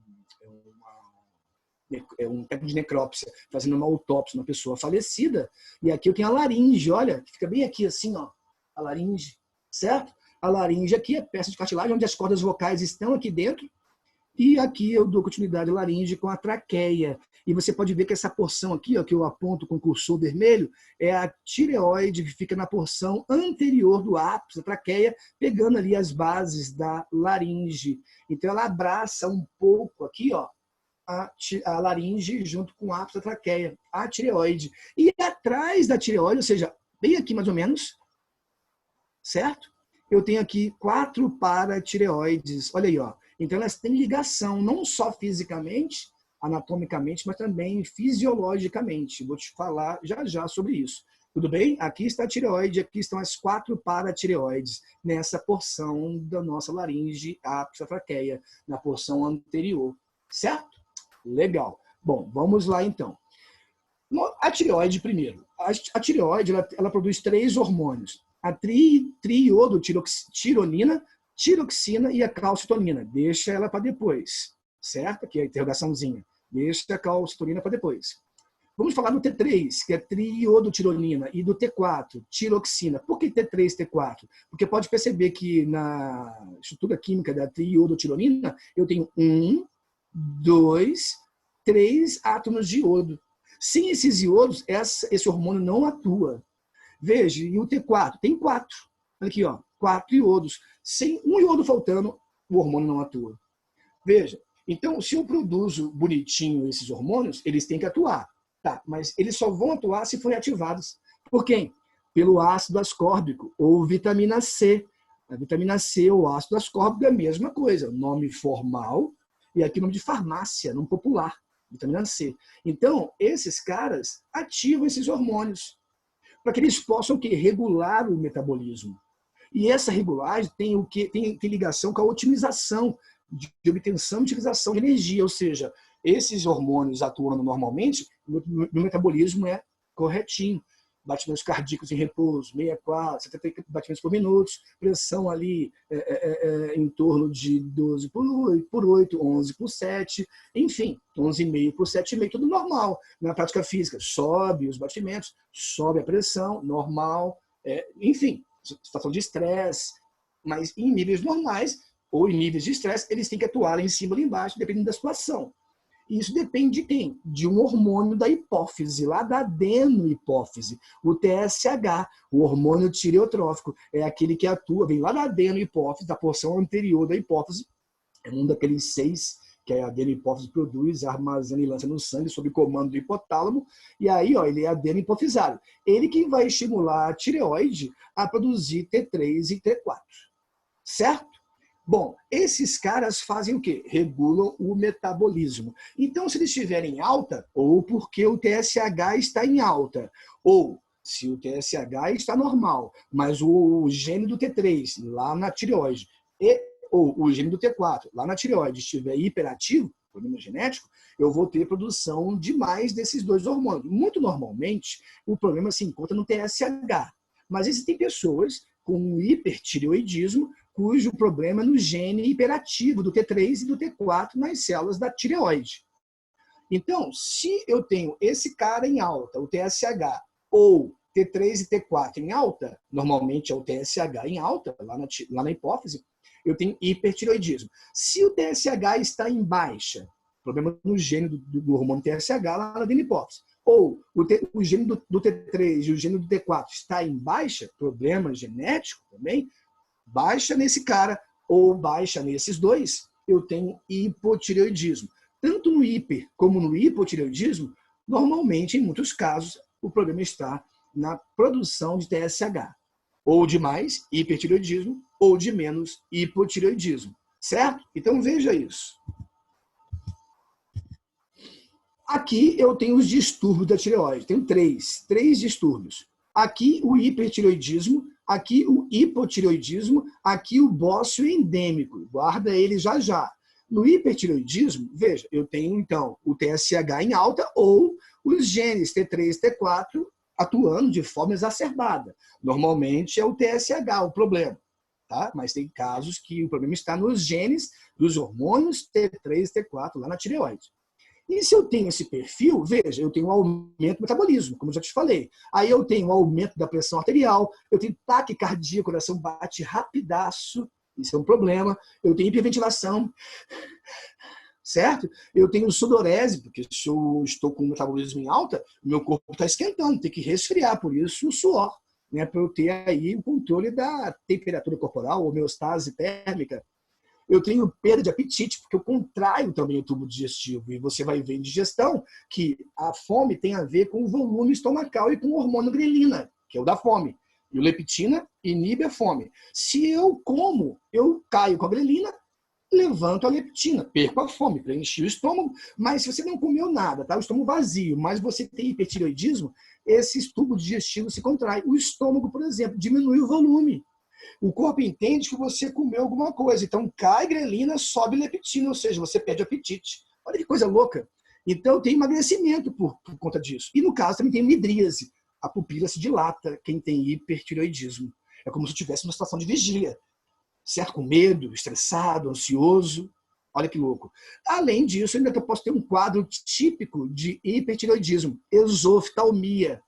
técnico de necrópsia, fazendo uma autópsia numa pessoa falecida, e aqui eu tenho a laringe, olha, fica bem aqui assim, ó, a laringe, certo? A laringe aqui é peça de cartilagem, onde as cordas vocais estão aqui dentro, e aqui eu dou continuidade à laringe com a traqueia. E você pode ver que essa porção aqui, ó, que eu aponto com o cursor vermelho, é a tireoide que fica na porção anterior do ápice da traqueia, pegando ali as bases da laringe. Então ela abraça um pouco aqui, ó, a laringe junto com o ápice da traqueia, a tireoide. E atrás da tireoide, ou seja, bem aqui mais ou menos, certo? Eu tenho aqui 4 paratireoides. Olha aí, ó. Então, elas têm ligação, não só fisicamente, anatomicamente, mas também fisiologicamente. Vou te falar já já sobre isso. Tudo bem? Aqui está a tireoide, aqui estão as 4 paratireoides, nessa porção da nossa laringe, ápice da traqueia, na porção anterior. Certo? Legal. Bom, vamos lá então. A tireoide primeiro. A tireoide, ela produz 3 hormônios. A triiodotironina, tiroxina e a calcitonina. Deixa ela para depois, certo? Aqui é a interrogaçãozinha. Deixa a calcitonina para depois. Vamos falar do T3, que é triodotironina, e do T4, tiroxina. Por que T3 e T4? Porque pode perceber que na estrutura química da triodotironina, eu tenho 1, 2, 3 átomos de iodo. Sem esses iodos, esse hormônio não atua. Veja, e o T4 tem 4. Olha aqui, ó, 4 iodos. Sem um iodo faltando, o hormônio não atua. Veja, então, se eu produzo bonitinho esses hormônios, eles têm que atuar. Tá, mas eles só vão atuar se forem ativados. Por quem? Pelo ácido ascórbico ou vitamina C. A vitamina C ou ácido ascórbico é a mesma coisa. Nome formal e aqui nome de farmácia, nome popular. Vitamina C. Então, esses caras ativam esses hormônios para que eles possam regular o metabolismo. E essa regulagem tem ligação com a otimização de obtenção e utilização de energia, ou seja, esses hormônios atuando normalmente, no metabolismo é corretinho. Batimentos cardíacos em repouso, 64, 70 batimentos por minuto, pressão ali em torno de 12 por 8, 11 por 7, enfim, 11,5 por 7,5, tudo normal. Na prática física, sobe os batimentos, sobe a pressão, normal, enfim, situação de estresse, mas em níveis normais ou em níveis de estresse, eles têm que atuar lá em cima ou lá embaixo, dependendo da situação. Isso depende de quem? De um hormônio da hipófise, lá da adenohipófise, o TSH, o hormônio tireotrófico, é aquele que atua, vem lá da adenohipófise, da porção anterior da hipófise, é um daqueles 6 que a adeno-hipófise produz, armazena e lança no sangue sob comando do hipotálamo, e aí ele é adeno-hipofisário. Ele que vai estimular a tireoide a produzir T3 e T4, certo? Bom, esses caras fazem o quê? Regulam o metabolismo. Então, se eles estiverem em alta, ou porque o TSH está em alta, ou se o TSH está normal, mas o gene do T3 lá na tireoide, ou o gene do T4 lá na tireoide estiver hiperativo, problema genético, eu vou ter produção de mais desses dois hormônios. Muito normalmente, o problema se encontra no TSH. Mas existem pessoas com hipertireoidismo cujo problema é no gene hiperativo do T3 e do T4 nas células da tireoide. Então, se eu tenho esse cara em alta, o TSH, ou T3 e T4 em alta, normalmente é o TSH em alta, lá na hipófise, eu tenho hipertireoidismo. Se o TSH está em baixa, problema no gene do hormônio TSH lá na adeno-hipófise, ou o gene do T3 e o gene do T4 está em baixa, problema genético também, baixa nesse cara ou baixa nesses dois, eu tenho hipotireoidismo. Tanto no hiper como no hipotireoidismo, normalmente, em muitos casos, o problema está na produção de TSH. Ou de mais, hipertireoidismo, ou de menos, hipotireoidismo. Certo? Então veja isso. Aqui eu tenho os distúrbios da tireoide. Tenho três distúrbios. Aqui o hipertireoidismo, aqui o hipotireoidismo, aqui o bócio endêmico. Guarda ele já já. No hipertireoidismo, veja, eu tenho então o TSH em alta ou os genes T3 e T4 atuando de forma exacerbada. Normalmente é o TSH o problema, tá? Mas tem casos que o problema está nos genes dos hormônios T3 e T4 lá na tireoide. E se eu tenho esse perfil, veja, eu tenho um aumento do metabolismo, como eu já te falei. Aí eu tenho um aumento da pressão arterial, eu tenho taquicardia, o coração bate rapidaço, isso é um problema. Eu tenho hiperventilação, certo? Eu tenho sudorese, porque se eu estou com o metabolismo em alta, meu corpo está esquentando, tem que resfriar, por isso o suor, né, para eu ter aí o controle da temperatura corporal, homeostase térmica. Eu tenho perda de apetite, porque eu contraio também o tubo digestivo. E você vai ver em digestão que a fome tem a ver com o volume estomacal e com o hormônio grelina, que é o da fome. E o leptina inibe a fome. Se eu como, eu caio com a grelina, levanto a leptina, perco a fome, preenchi o estômago. Mas se você não comeu nada, tá? O estômago vazio, mas você tem hipertireoidismo, esse tubo digestivo se contrai. O estômago, por exemplo, diminui o volume. O corpo entende que você comeu alguma coisa. Então, cai grelina, sobe leptina, ou seja, você perde apetite. Olha que coisa louca. Então, tem emagrecimento por conta disso. E, no caso, também tem midríase. A pupila se dilata, quem tem hipertireoidismo. É como se estivesse numa situação de vigília. Certo? Com medo, estressado, ansioso. Olha que louco. Além disso, eu ainda posso ter um quadro típico de hipertireoidismo. Exoftalmia.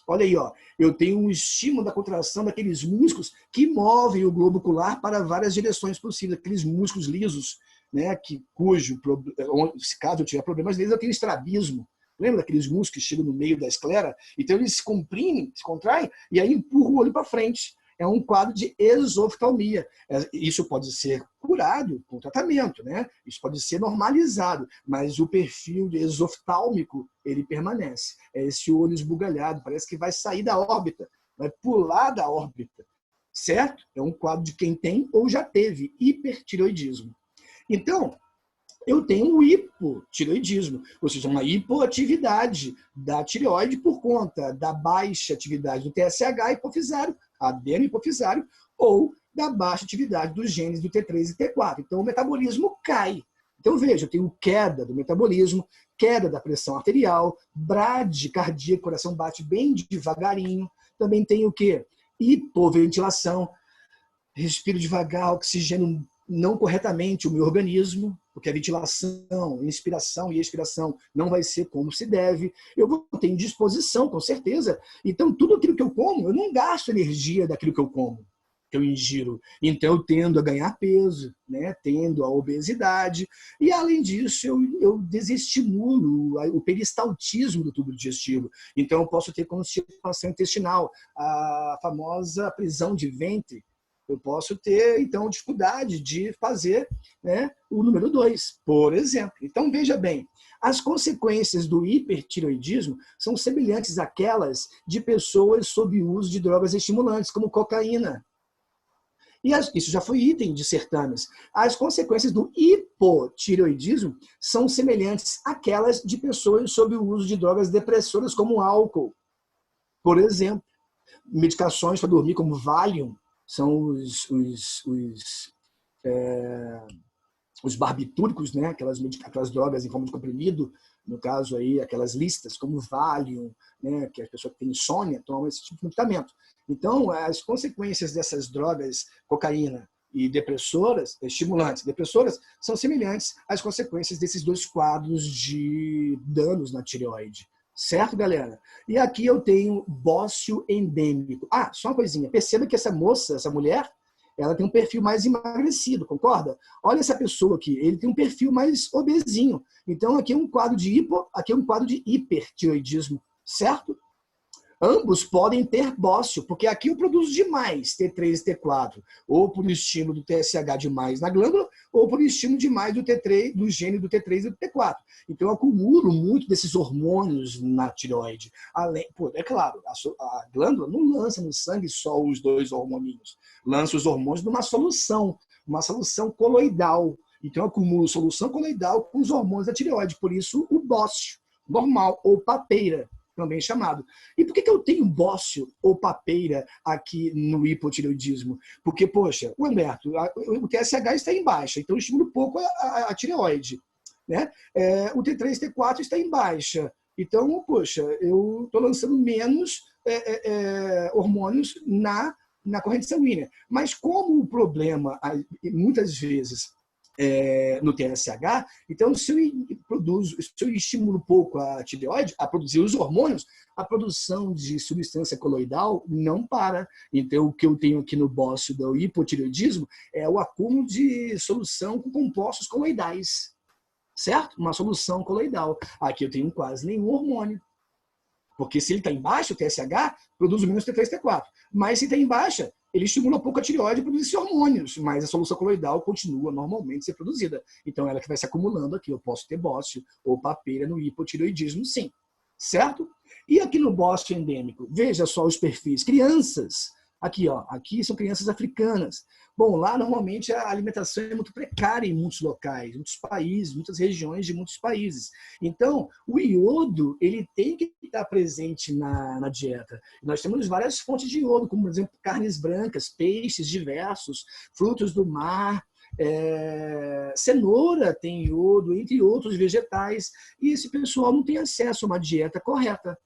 Olha aí, ó, eu tenho um estímulo da contração daqueles músculos que movem o globo ocular para várias direções possíveis, aqueles músculos lisos, né, se caso eu tiver problemas neles, eu tenho estrabismo. Lembra daqueles músculos que chegam no meio da esclera? Então eles se comprimem, se contraem e aí empurram o olho para frente. É um quadro de exoftalmia. Isso pode ser curado com tratamento, né? Isso pode ser normalizado, mas o perfil exoftálmico, ele permanece. É esse olho esbugalhado, parece que vai sair da órbita, vai pular da órbita, certo? É um quadro de quem tem ou já teve hipertireoidismo. Então, eu tenho um hipotireoidismo, ou seja, uma hipoatividade da tireoide por conta da baixa atividade do TSH hipofisário, adeno-hipofisário, ou da baixa atividade dos genes do T3 e T4. Então, o metabolismo cai. Então, veja, eu tenho queda do metabolismo, queda da pressão arterial, bradicardia, coração bate bem devagarinho. Também tenho o quê? Hipoventilação, respiro devagar, oxigênio não corretamente o meu organismo, porque a ventilação, inspiração e expiração não vai ser como se deve. Eu vou ter indisposição, com certeza. Então, tudo aquilo que eu como, eu não gasto energia daquilo que eu como, que eu ingiro. Então, eu tendo a ganhar peso, né? Tendo a obesidade. E, além disso, eu desestimulo o peristaltismo do tubo digestivo. Então, eu posso ter constipação intestinal, a famosa prisão de ventre, Eu posso ter, então, dificuldade de fazer, né, o número 2, por exemplo. Então, veja bem, as consequências do hipertireoidismo são semelhantes àquelas de pessoas sob uso de drogas estimulantes, como cocaína. E isso já foi item de certames. As consequências do hipotireoidismo são semelhantes àquelas de pessoas sob o uso de drogas depressoras, como álcool. Por exemplo, medicações para dormir, como Valium, são os barbitúricos, né? aquelas drogas em forma de comprimido, no caso aí, aquelas listas, como Valium, né? Que a pessoa que tem insônia toma esse tipo de medicamento. Então, as consequências dessas drogas, cocaína e depressoras, estimulantes, depressoras, são semelhantes às consequências desses dois quadros de danos na tireoide. Certo, galera? E aqui eu tenho bócio endêmico. Ah, só uma coisinha. Perceba que essa moça, essa mulher, ela tem um perfil mais emagrecido, concorda? Olha essa pessoa aqui, ele tem um perfil mais obesinho. Então, aqui é um quadro de aqui é um quadro de hipertireoidismo, certo? Ambos podem ter bócio, porque aqui eu produzo demais T3 e T4, ou por estímulo do TSH demais na glândula, ou por estímulo demais do T3, do gene do T3 e do T4. Então eu acumulo muito desses hormônios na tireoide. Além, é claro, a glândula não lança no sangue só os dois hormoninhos, lança os hormônios numa solução coloidal. Então eu acumulo solução coloidal com os hormônios da tireoide, por isso o bócio normal, ou papeira, também chamado. E por que eu tenho bócio ou papeira aqui no hipotireoidismo? Porque, poxa, o Humberto, o TSH está em baixa, então eu estimulo pouco a tireoide. Né? O T3 e T4 está em baixa. Então, poxa, eu estou lançando menos hormônios na corrente sanguínea. Mas como o problema, muitas vezes, no TSH, então se eu estimulo pouco a tireoide a produzir os hormônios, a produção de substância coloidal não para. Então o que eu tenho aqui no bócio do hipotireoidismo é o acúmulo de solução com compostos coloidais, certo? Uma solução coloidal. Aqui eu tenho quase nenhum hormônio. Porque se ele está em baixa, o TSH produz menos T3 e T4. Mas se está em baixa, ele estimula pouco a tireoide a produzir hormônios, mas a solução coloidal continua normalmente a ser produzida. Então, ela que vai se acumulando aqui. Eu posso ter bócio ou papeira no hipotireoidismo, sim. Certo? E aqui no bócio endêmico, veja só os perfis. Crianças. Aqui, ó, aqui são crianças africanas. Bom, lá normalmente a alimentação é muito precária em muitos locais, muitos países, muitas regiões de muitos países. Então, o iodo ele tem que estar presente na dieta. Nós temos várias fontes de iodo, como, por exemplo, carnes brancas, peixes diversos, frutos do mar, cenoura tem iodo, entre outros vegetais. E esse pessoal não tem acesso a uma dieta correta.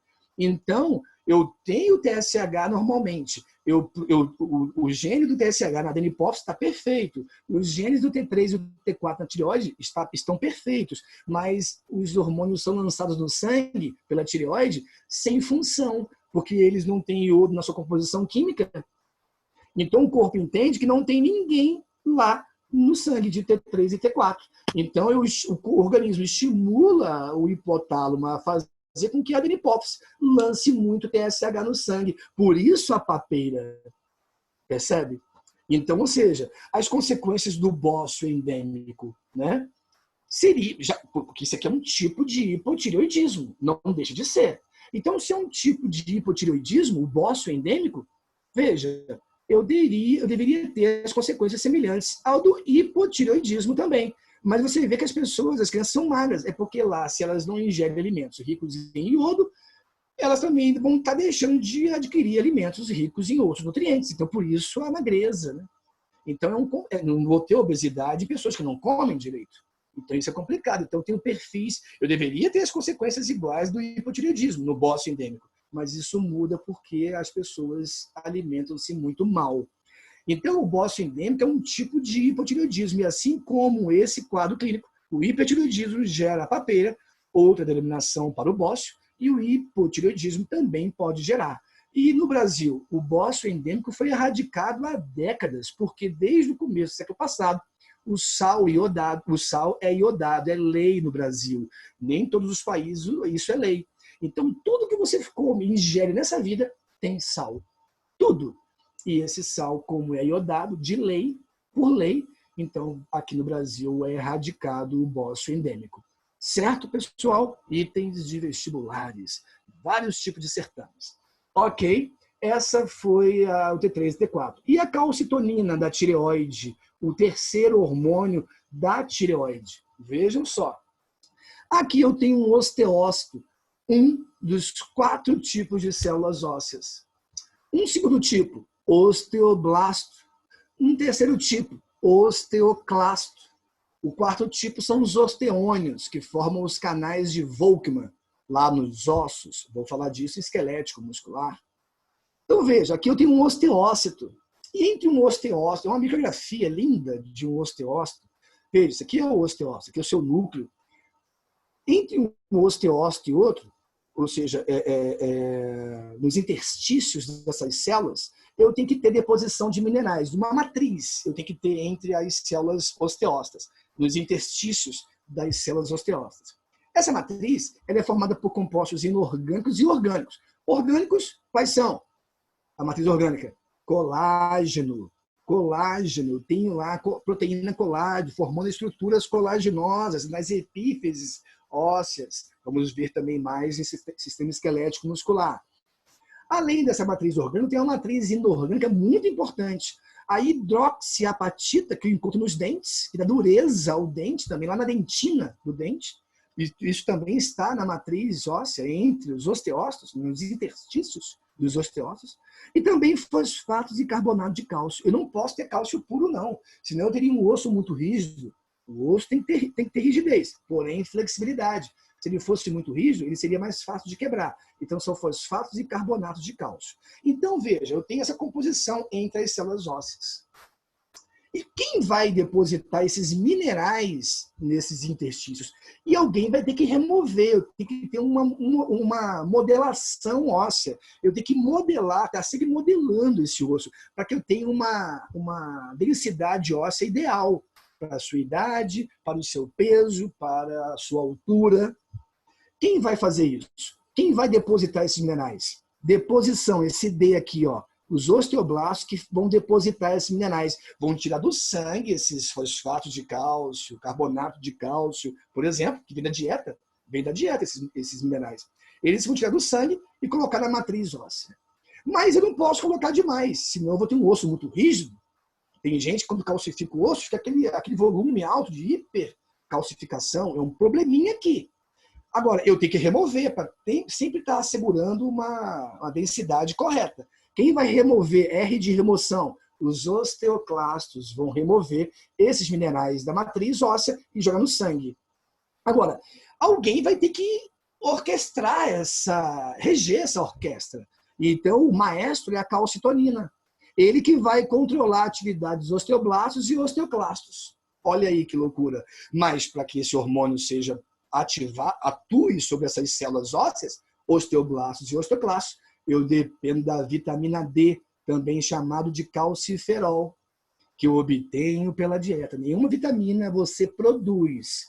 Então, eu tenho TSH normalmente. O gene do TSH na adenipófise está perfeito. Os genes do T3 e do T4 na tireoide estão perfeitos. Mas os hormônios são lançados no sangue pela tireoide sem função, porque eles não têm iodo na sua composição química. Então o corpo entende que não tem ninguém lá no sangue de T3 e T4. Então o organismo estimula o hipotálamo a fazer com que a adenipófise lance muito TSH no sangue. Por isso a papeira. Percebe? Então, ou seja, as consequências do bócio endêmico, né? Porque isso aqui é um tipo de hipotireoidismo, não deixa de ser. Então, se é um tipo de hipotireoidismo, o bócio endêmico, veja, eu deveria ter as consequências semelhantes ao do hipotireoidismo também. Mas você vê que as crianças são magras. É porque lá, se elas não ingerem alimentos ricos em iodo, elas também vão estar deixando de adquirir alimentos ricos em outros nutrientes. Então, por isso, a magreza. Né? Então, não vou ter obesidade em pessoas que não comem direito. Então, isso é complicado. Então, eu tenho perfis. Eu deveria ter as consequências iguais do hipotireoidismo, no bócio endêmico. Mas isso muda porque as pessoas alimentam-se muito mal. Então, o bócio endêmico é um tipo de hipotireoidismo. E assim como esse quadro clínico, o hipertireoidismo gera a papeira, outra denominação para o bócio, e o hipotireoidismo também pode gerar. E no Brasil, o bócio endêmico foi erradicado há décadas, porque desde o começo do século passado, o sal é iodado, é lei no Brasil. Nem em todos os países isso é lei. Então, tudo que você come, ingere nessa vida, tem sal. Tudo. E esse sal, como é iodado, de lei, por lei, então aqui no Brasil é erradicado o bócio endêmico. Certo, pessoal? Itens de vestibulares, vários tipos de certames. Ok, essa foi o T3 e T4. E a calcitonina da tireoide, o terceiro hormônio da tireoide. Vejam só. Aqui eu tenho um osteócito, um dos 4 tipos de células ósseas. Um segundo tipo, osteoblasto. Um terceiro tipo, osteoclasto. O quarto tipo são os osteônios, que formam os canais de Volkmann, lá nos ossos. Vou falar disso, esquelético, muscular. Então veja, aqui eu tenho um osteócito. E entre um osteócito, é uma micrografia linda de um osteócito. Veja, isso aqui é o osteócito, aqui é o seu núcleo. Entre um osteócito e outro, ou seja, nos interstícios dessas células, eu tenho que ter deposição de minerais, uma matriz eu tenho que ter entre as células osteócitas, nos interstícios das células osteócitas. Essa matriz ela é formada por compostos inorgânicos e orgânicos. Orgânicos, quais são? A matriz orgânica, colágeno. Colágeno, tenho lá proteína colágeno, formando estruturas colaginosas nas epífises ósseas. Vamos ver também mais em sistema esquelético muscular. Além dessa matriz orgânica, tem uma matriz inorgânica muito importante. A hidroxiapatita, que eu encontro nos dentes, que dá dureza ao dente, também lá na dentina do dente. Isso também está na matriz óssea, entre os osteócitos, nos interstícios dos osteócitos. E também fosfatos e carbonato de cálcio. Eu não posso ter cálcio puro, não. Senão eu teria um osso muito rígido. O osso tem que ter rigidez, porém flexibilidade. Se ele fosse muito rígido, ele seria mais fácil de quebrar. Então, são fosfatos e carbonatos de cálcio. Então, veja, eu tenho essa composição entre as células ósseas. E quem vai depositar esses minerais nesses interstícios? E alguém vai ter que remover, tem que ter uma modelação óssea. Eu tenho que modelar, estar sempre modelando esse osso, para que eu tenha uma densidade óssea ideal para a sua idade, para o seu peso, para a sua altura. Quem vai fazer isso? Quem vai depositar esses minerais? Deposição, esse D aqui, ó. Os osteoblastos que vão depositar esses minerais. Vão tirar do sangue esses fosfatos de cálcio, carbonato de cálcio, por exemplo, que vem da dieta. Vem da dieta esses minerais. Eles vão tirar do sangue e colocar na matriz óssea. Mas eu não posso colocar demais, senão eu vou ter um osso muito rígido. Tem gente que quando calcifica o osso, fica aquele volume alto de hipercalcificação. É um probleminha aqui. Agora, eu tenho que remover para sempre estar assegurando uma densidade correta. Quem vai remover R de remoção? Os osteoclastos vão remover esses minerais da matriz óssea e jogar no sangue. Agora, alguém vai ter que orquestrar reger essa orquestra. Então, o maestro é a calcitonina. Ele que vai controlar a atividade dos osteoblastos e osteoclastos. Olha aí que loucura. Mas para que esse hormônio seja atue sobre essas células ósseas, osteoblastos e osteoclastos, eu dependo da vitamina D, também chamado de calciferol, que eu obtenho pela dieta. Nenhuma vitamina você produz.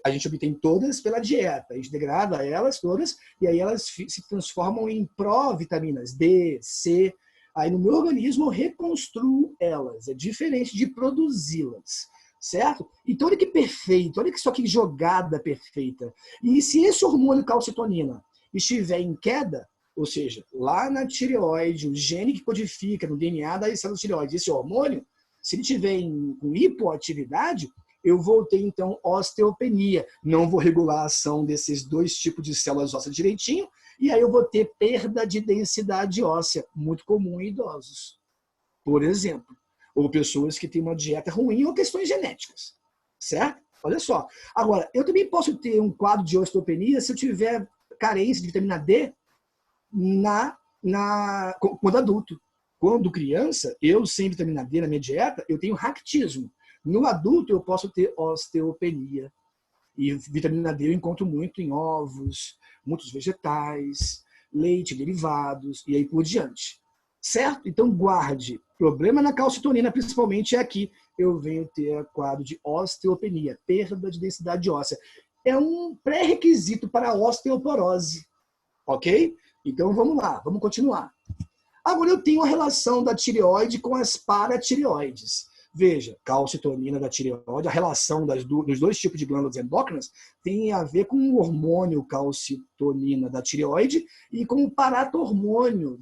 A gente obtém todas pela dieta. A gente degrada elas todas e aí elas se transformam em pró-vitaminas D, C. Aí no meu organismo eu reconstruo elas. É diferente de produzi-las. Certo? Então olha que perfeito, olha que só que jogada perfeita. E se esse hormônio calcitonina estiver em queda, ou seja, lá na tireoide, o gene que codifica no DNA das células tireoides, esse hormônio, se ele estiver com hipoatividade, eu vou ter então osteopenia. Não vou regular a ação desses 2 tipos de células ósseas direitinho, e aí eu vou ter perda de densidade óssea, muito comum em idosos, por exemplo. Ou pessoas que têm uma dieta ruim ou questões genéticas, certo? Olha só. Agora, eu também posso ter um quadro de osteopenia se eu tiver carência de vitamina D quando adulto. Quando criança, eu sem vitamina D na minha dieta, eu tenho raquitismo. No adulto, eu posso ter osteopenia. E vitamina D eu encontro muito em ovos, muitos vegetais, leite, derivados e aí por diante. Certo? Então, guarde. Problema na calcitonina, principalmente, é aqui. Eu venho ter quadro de osteopenia, perda de densidade óssea. É um pré-requisito para a osteoporose. Ok? Então, vamos lá. Vamos continuar. Agora eu tenho a relação da tireoide com as paratireoides. Veja, calcitonina da tireoide, a relação dos dois tipos de glândulas endócrinas tem a ver com o hormônio calcitonina da tireoide e com o paratormônio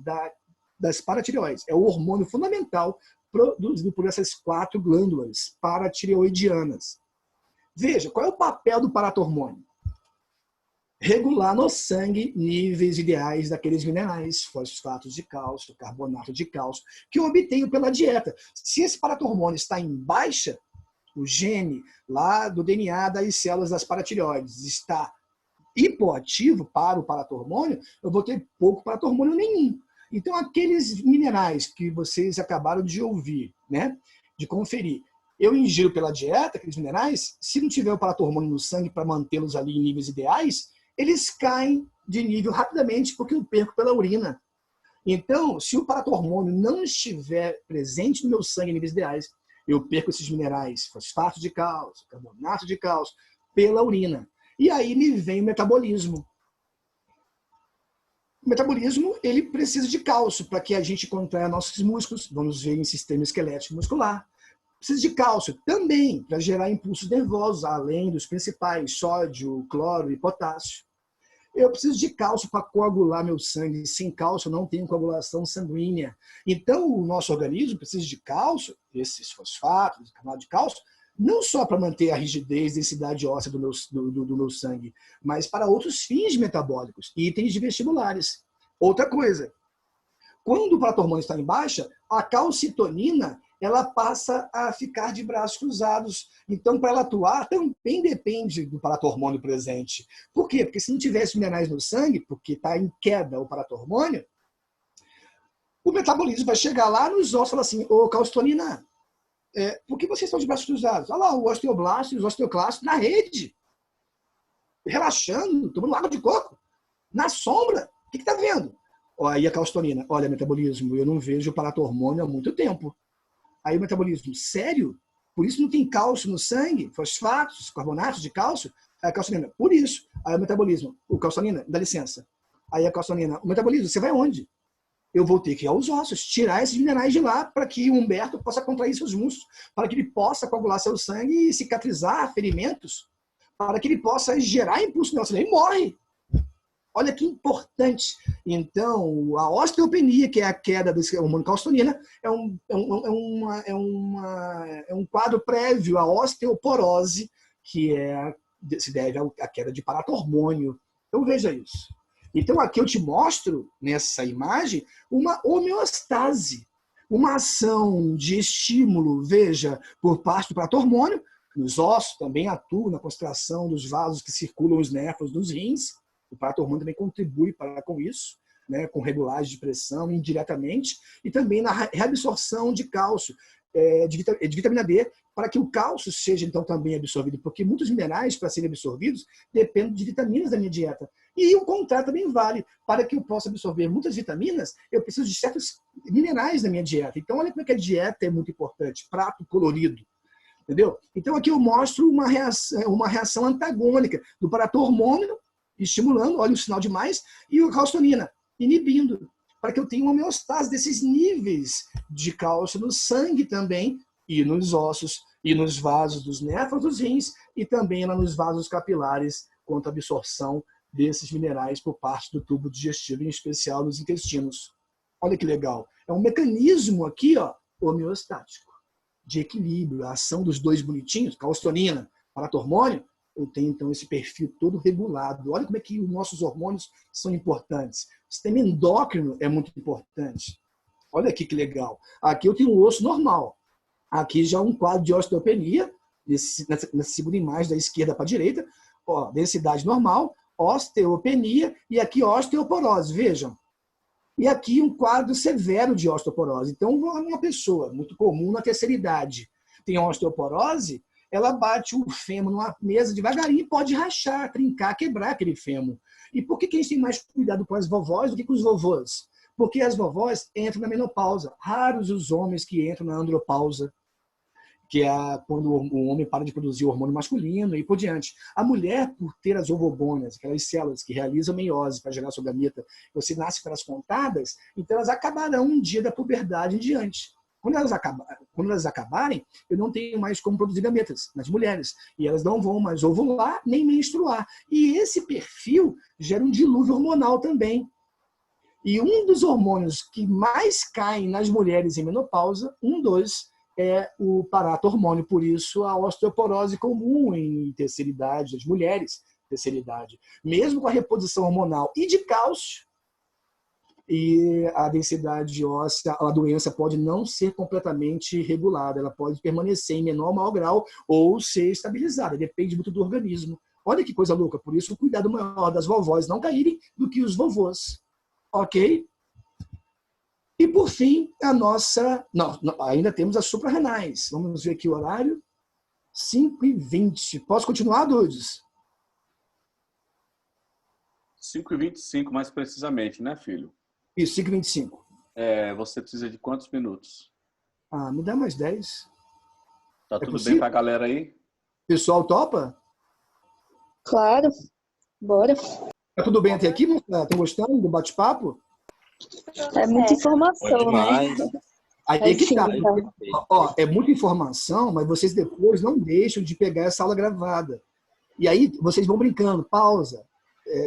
das paratireoides. É o hormônio fundamental produzido por essas 4 glândulas paratireoidianas. Veja, qual é o papel do paratormônio? Regular no sangue níveis ideais daqueles minerais, fosfatos de cálcio, carbonato de cálcio, que eu obtenho pela dieta. Se esse paratormônio está em baixa, o gene lá do DNA das células das paratireoides está hipoativo para o paratormônio, eu vou ter pouco paratormônio nenhum. Então, aqueles minerais que vocês acabaram de ouvir, né, de conferir, eu ingiro pela dieta, aqueles minerais, se não tiver o paratormônio no sangue para mantê-los ali em níveis ideais, eles caem de nível rapidamente porque eu perco pela urina. Então, se o paratormônio não estiver presente no meu sangue em níveis ideais, eu perco esses minerais, fosfato de cálcio, carbonato de cálcio, pela urina. E aí me vem o metabolismo. O metabolismo, ele precisa de cálcio para que a gente contraia nossos músculos, vamos ver em sistema esquelético muscular. Precisa de cálcio também para gerar impulsos nervosos, além dos principais, sódio, cloro e potássio. Eu preciso de cálcio para coagular meu sangue. Sem cálcio, eu não tenho coagulação sanguínea. Então, o nosso organismo precisa de cálcio, esses fosfatos, carbonato de cálcio, não só para manter a rigidez e densidade óssea do meu sangue, mas para outros fins metabólicos, itens de vestibulares. Outra coisa, quando o paratormônio está em baixa, a calcitonina ela passa a ficar de braços cruzados. Então, para ela atuar, também depende do paratormônio presente. Por quê? Porque se não tivesse minerais no sangue, porque está em queda o paratormônio, o metabolismo vai chegar lá nos ossos e falar assim, ô calcitonina, por que vocês estão de braços cruzados? Olha lá, o osteoblasto e os osteoclastos na rede, relaxando, tomando água de coco, na sombra. O que está vendo? Aí a calcitonina, olha, metabolismo, eu não vejo o paratormônio há muito tempo. Aí o metabolismo, sério? Por isso não tem cálcio no sangue? Fosfatos, carbonatos de cálcio? Aí a calcitonina, por isso. Aí o metabolismo, o calcitonina, dá licença. Aí a calcitonina, o metabolismo, você vai onde? Eu vou ter que ir aos ossos, tirar esses minerais de lá para que o Humberto possa contrair seus músculos, para que ele possa coagular seu sangue e cicatrizar ferimentos, para que ele possa gerar impulso nervoso. Ele morre. Olha que importante. Então, a osteopenia, que é a queda do hormônio calcitonina, é um quadro prévio à osteoporose, que se deve à queda de paratormônio. Então, veja isso. Então, aqui eu te mostro, nessa imagem, uma homeostase, uma ação de estímulo, veja, por parte do paratormônio, nos ossos também atua na concentração dos vasos que circulam os néfros dos rins. O paratormônio também contribui com isso, né, com regulagem de pressão indiretamente, e também na reabsorção de cálcio, de vitamina D, para que o cálcio seja então também absorvido, porque muitos minerais, para serem absorvidos, dependem de vitaminas da minha dieta. E o contrário também vale. Para que eu possa absorver muitas vitaminas, eu preciso de certos minerais na minha dieta. Então, olha como é que a dieta é muito importante. Prato colorido. Entendeu? Então, aqui eu mostro uma reação antagônica do paratormônio, estimulando, olha o sinal de mais, e a calcitonina, inibindo, para que eu tenha uma homeostase desses níveis de cálcio no sangue também, e nos ossos, e nos vasos dos néfrons dos rins, e também lá nos vasos capilares, quanto à absorção desses minerais por parte do tubo digestivo, em especial nos intestinos. Olha que legal. É um mecanismo aqui, ó, homeostático, de equilíbrio, a ação dos dois bonitinhos, calcitonina, paratormônio, eu tenho, então, esse perfil todo regulado. Olha como é que os nossos hormônios são importantes. O sistema endócrino é muito importante. Olha aqui que legal. Aqui eu tenho um osso normal. Aqui já um quadro de osteopenia, nessa segunda imagem da esquerda para a direita. Ó, densidade normal, osteopenia e aqui osteoporose. Vejam. E aqui um quadro severo de osteoporose. Então, uma pessoa muito comum na terceira idade tem osteoporose, ela bate o fêmur numa mesa devagarinho e pode rachar, trincar, quebrar aquele fêmur. E por que a gente tem mais cuidado com as vovós do que com os vovôs? Porque as vovós entram na menopausa. Raros os homens que entram na andropausa. que é quando o homem para de produzir o hormônio masculino e por diante. A mulher, por ter as ovobônias, aquelas células que realizam meiose para gerar sua gameta, você nasce pelas contadas, então elas acabarão um dia da puberdade em diante. Quando elas acabarem, eu não tenho mais como produzir gametas nas mulheres. E elas não vão mais ovular nem menstruar. E esse perfil gera um dilúvio hormonal também. E um dos hormônios que mais caem nas mulheres em menopausa, é o paratormônio. Por isso, a osteoporose comum em terceira idade, as mulheres terceira idade. Mesmo com a reposição hormonal e de cálcio, e a densidade óssea, a doença pode não ser completamente regulada, ela pode permanecer em menor ou maior grau ou ser estabilizada, depende muito do organismo. Olha que coisa louca, por isso o cuidado maior das vovós não caírem do que os vovôs. Ok? E por fim, a nossa... Não, ainda temos as suprarrenais. Vamos ver aqui o horário. 5h20. Posso continuar, Dudes? 5h25, mais precisamente, né, filho? Isso, 5h25. Você precisa de quantos minutos? Me dá mais 10. Tá tudo bem pra galera aí? Pessoal, topa? Claro. Bora. Tá tudo bem até aqui? Estão gostando do bate-papo? É muita informação, né? Aí que tá. Então. Ó, é muita informação, mas vocês depois não deixam de pegar essa aula gravada. E aí vocês vão brincando, pausa,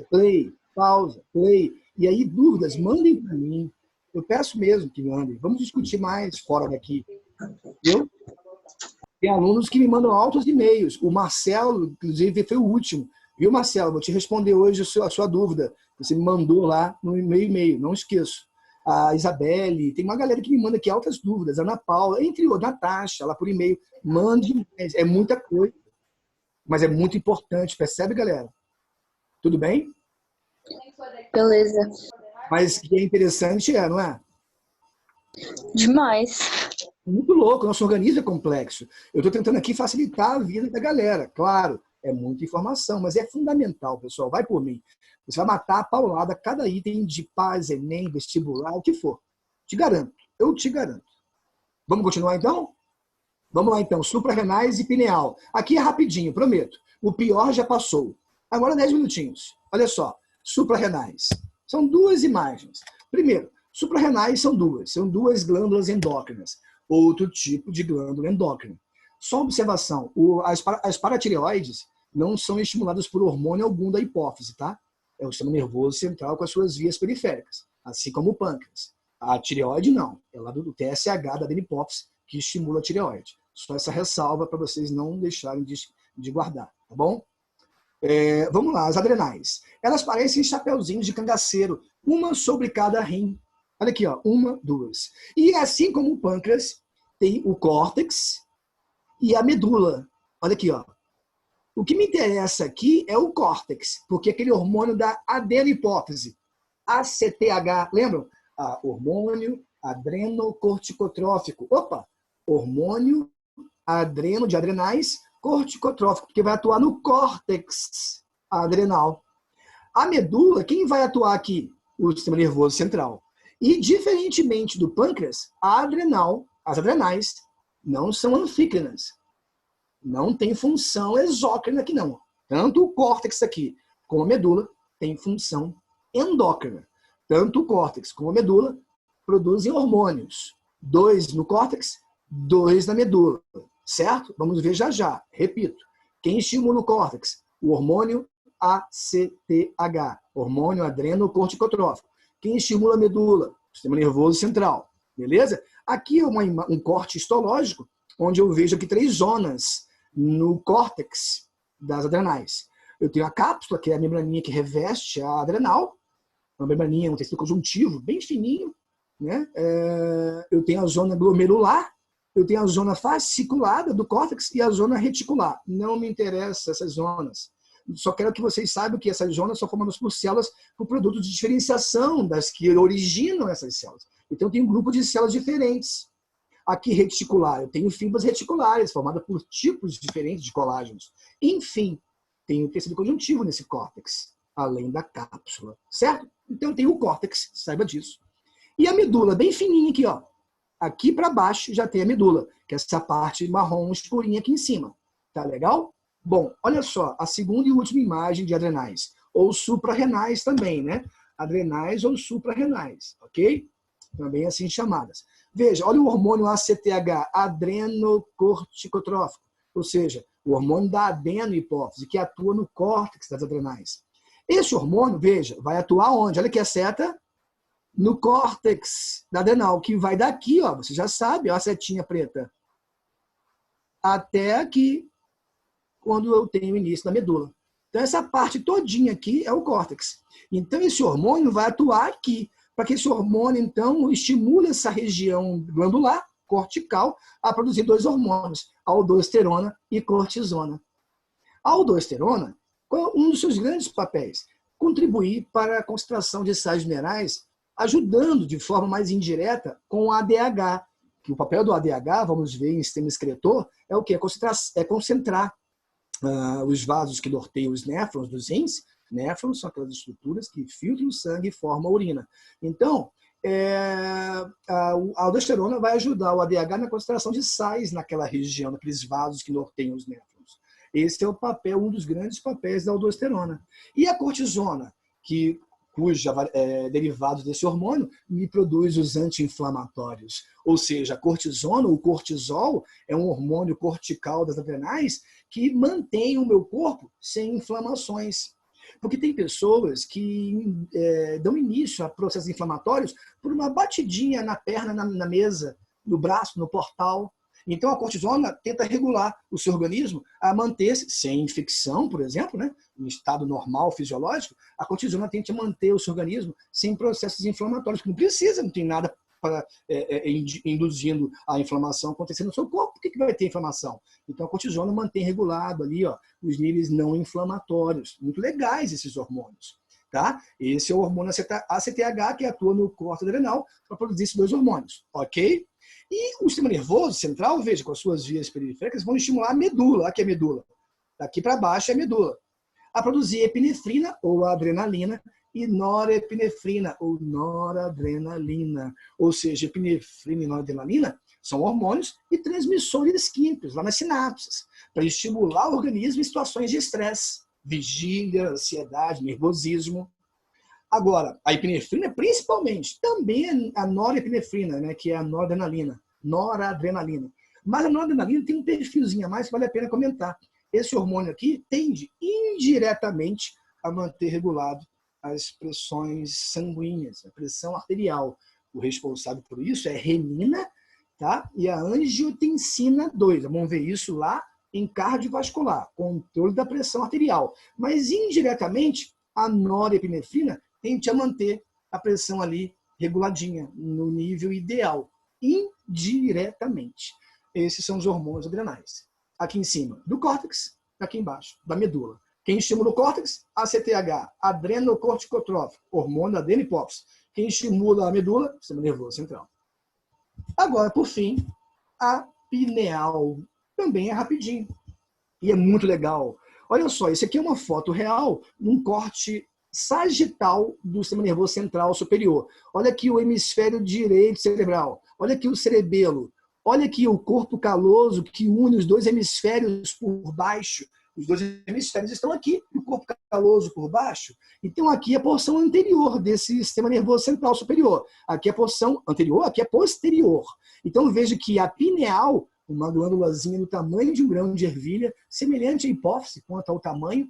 play, pausa, play. E aí, dúvidas, mandem para mim. Eu peço mesmo que mandem. Vamos discutir mais fora daqui. Entendeu? Tem alunos que me mandam altos e-mails. O Marcelo, inclusive, foi o último. Viu, Marcelo? Vou te responder hoje a sua dúvida. Você me mandou lá no e-mail, não esqueço. A Isabelle, tem uma galera que me manda aqui altas dúvidas. A Ana Paula, entre outras, Natasha, lá por e-mail. Mande, é muita coisa. Mas é muito importante, percebe, galera? Tudo bem? Beleza. Mas que é interessante, não é? Demais. Muito louco, nosso organismo é complexo. Eu estou tentando aqui facilitar a vida da galera. Claro, é muita informação, mas é fundamental, pessoal. Vai por mim. Você vai matar a paulada cada item de paz, Enem, vestibular, o que for. Te garanto, eu te garanto. Vamos continuar então? Vamos lá então, suprarrenais e pineal. Aqui é rapidinho, prometo. O pior já passou. Agora 10 minutinhos. Olha só, suprarrenais. São duas imagens. Primeiro, suprarrenais são duas glândulas endócrinas. Outro tipo de glândula endócrina. Só observação, as paratireoides não são estimuladas por hormônio algum da hipófise, tá? É o sistema nervoso central com as suas vias periféricas, assim como o pâncreas. A tireoide não, é lá do TSH da hipófise que estimula a tireoide. Só essa ressalva para vocês não deixarem de guardar, tá bom? Vamos lá, as adrenais. Elas parecem chapeuzinhos de cangaceiro, uma sobre cada rim. Olha aqui, ó, 1, 2. E assim como o pâncreas, tem o córtex e a medula. Olha aqui, ó. O que me interessa aqui é o córtex, porque é aquele hormônio da adenopófise, ACTH, lembram? Hormônio adrenocorticotrófico. Opa! Hormônio de adrenais corticotrófico, porque vai atuar no córtex adrenal. A medula, quem vai atuar aqui? O sistema nervoso central. E, diferentemente do pâncreas, as adrenais não são anfícrinas. Não tem função exócrina aqui, não. Tanto o córtex aqui como a medula tem função endócrina. Tanto o córtex como a medula produzem hormônios. 2 no córtex, 2 na medula. Certo? Vamos ver já já. Repito. Quem estimula o córtex? O hormônio ACTH, hormônio adrenocorticotrófico. Quem estimula a medula? O sistema nervoso central. Beleza? Aqui é um corte histológico, onde eu vejo aqui 3 zonas no córtex das adrenais. Eu tenho a cápsula, que é a membraninha que reveste a adrenal, uma membraninha, um tecido conjuntivo, bem fininho, né? Eu tenho a zona glomerular, eu tenho a zona fasciculada do córtex e a zona reticular. Não me interessam essas zonas. Só quero que vocês saibam que essas zonas são formadas por células, por produtos de diferenciação das que originam essas células. Então, tem um grupo de células diferentes. Aqui, reticular, eu tenho fibras reticulares, formadas por tipos diferentes de colágenos. Enfim, tem o tecido conjuntivo nesse córtex, além da cápsula, certo? Então, tem o córtex, saiba disso. E a medula, bem fininha aqui, ó. Aqui para baixo já tem a medula, que é essa parte marrom escurinha aqui em cima. Tá legal? Bom, olha só, a segunda e última imagem de adrenais, ou suprarrenais também, né? Adrenais ou suprarrenais, ok? Também assim chamadas. Veja, olha o hormônio ACTH, adrenocorticotrófico, ou seja, o hormônio da adenohipófise, que atua no córtex das adrenais. Esse hormônio, veja, vai atuar onde? Olha aqui a seta, no córtex da adrenal, que vai daqui, ó, você já sabe, ó, a setinha preta, até aqui, quando eu tenho o início da medula. Então, essa parte todinha aqui é o córtex. Então, esse hormônio vai atuar aqui, para que esse hormônio, então, estimule essa região glandular, cortical, a produzir dois hormônios, aldosterona e cortisona. A aldosterona, qual um dos seus grandes papéis? Contribuir para a concentração de sais minerais, ajudando de forma mais indireta com o ADH, que o papel do ADH, vamos ver em sistema excretor, é o quê? É concentrar os vasos que norteiam os néfrons dos rins. Néfrons são aquelas estruturas que filtram o sangue e formam a urina. Então, a aldosterona vai ajudar o ADH na concentração de sais naquela região, naqueles vasos que norteiam os néfrons. Esse é o papel, um dos grandes papéis da aldosterona. E a cortisona, cuja derivados desse hormônio me produz os anti-inflamatórios. Ou seja, a cortisona, o cortisol, é um hormônio cortical das adrenais que mantém o meu corpo sem inflamações. Porque tem pessoas que dão início a processos inflamatórios por uma batidinha na perna, na mesa, no braço, no portal. Então, a cortisona tenta regular o seu organismo a manter-se sem infecção, por exemplo, né? Em estado normal, fisiológico, a cortisona tenta manter o seu organismo sem processos inflamatórios, que não precisa, não tem nada induzindo a inflamação acontecendo no seu corpo. Por que vai ter inflamação? Então, a cortisona mantém regulado ali, ó, os níveis não inflamatórios. Muito legais esses hormônios. Tá? Esse é o hormônio ACTH, que atua no córtex adrenal para produzir esses dois hormônios. Ok? E o sistema nervoso central, veja, com as suas vias periféricas, vão estimular a medula. Aqui é a medula. Daqui para baixo é a medula. A produzir epinefrina, ou adrenalina, e norepinefrina, ou noradrenalina. Ou seja, epinefrina e noradrenalina são hormônios e transmissores químicos lá nas sinapses, para estimular o organismo em situações de estresse, vigília, ansiedade, nervosismo. Agora, a epinefrina, principalmente, também a norepinefrina, né, que é a noradrenalina. Mas a noradrenalina tem um perfilzinho a mais que vale a pena comentar. Esse hormônio aqui tende indiretamente a manter regulado as pressões sanguíneas, a pressão arterial. O responsável por isso é renina, tá? E a angiotensina 2. Vamos ver isso lá em cardiovascular, controle da pressão arterial. Mas, indiretamente, a norepinefrina tende a manter a pressão ali reguladinha, no nível ideal, indiretamente. Esses são os hormônios adrenais. Aqui em cima, do córtex, aqui embaixo, da medula. Quem estimula o córtex? ACTH, adrenocorticotrófico, hormônio da adenohipófise. Quem estimula a medula? Sistema nervoso central. Agora, por fim, a pineal. Também é rapidinho. E é muito legal. Olha só, isso aqui é uma foto real, num corte sagital do sistema nervoso central superior. Olha aqui o hemisfério direito cerebral. Olha aqui o cerebelo. Olha aqui o corpo caloso que une os dois hemisférios por baixo. Os dois hemisférios estão aqui, e o corpo caloso por baixo. Então, aqui é a porção anterior desse sistema nervoso central superior. Aqui é a porção anterior, aqui é posterior. Então, veja que a pineal, uma glândulazinha do tamanho de um grão de ervilha, semelhante à hipófise quanto ao tamanho,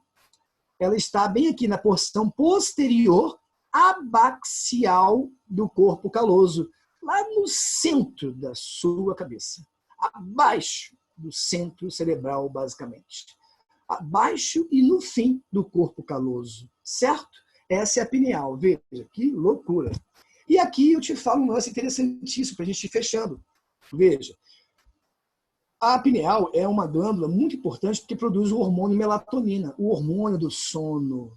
ela está bem aqui na porção posterior abaxial do corpo caloso, lá no centro da sua cabeça, abaixo do centro cerebral, basicamente. Abaixo e no fim do corpo caloso, certo? Essa é a pineal, veja, que loucura. E aqui eu te falo um lance interessantíssimo para a gente ir fechando. Veja, a pineal é uma glândula muito importante porque produz o hormônio melatonina, o hormônio do sono.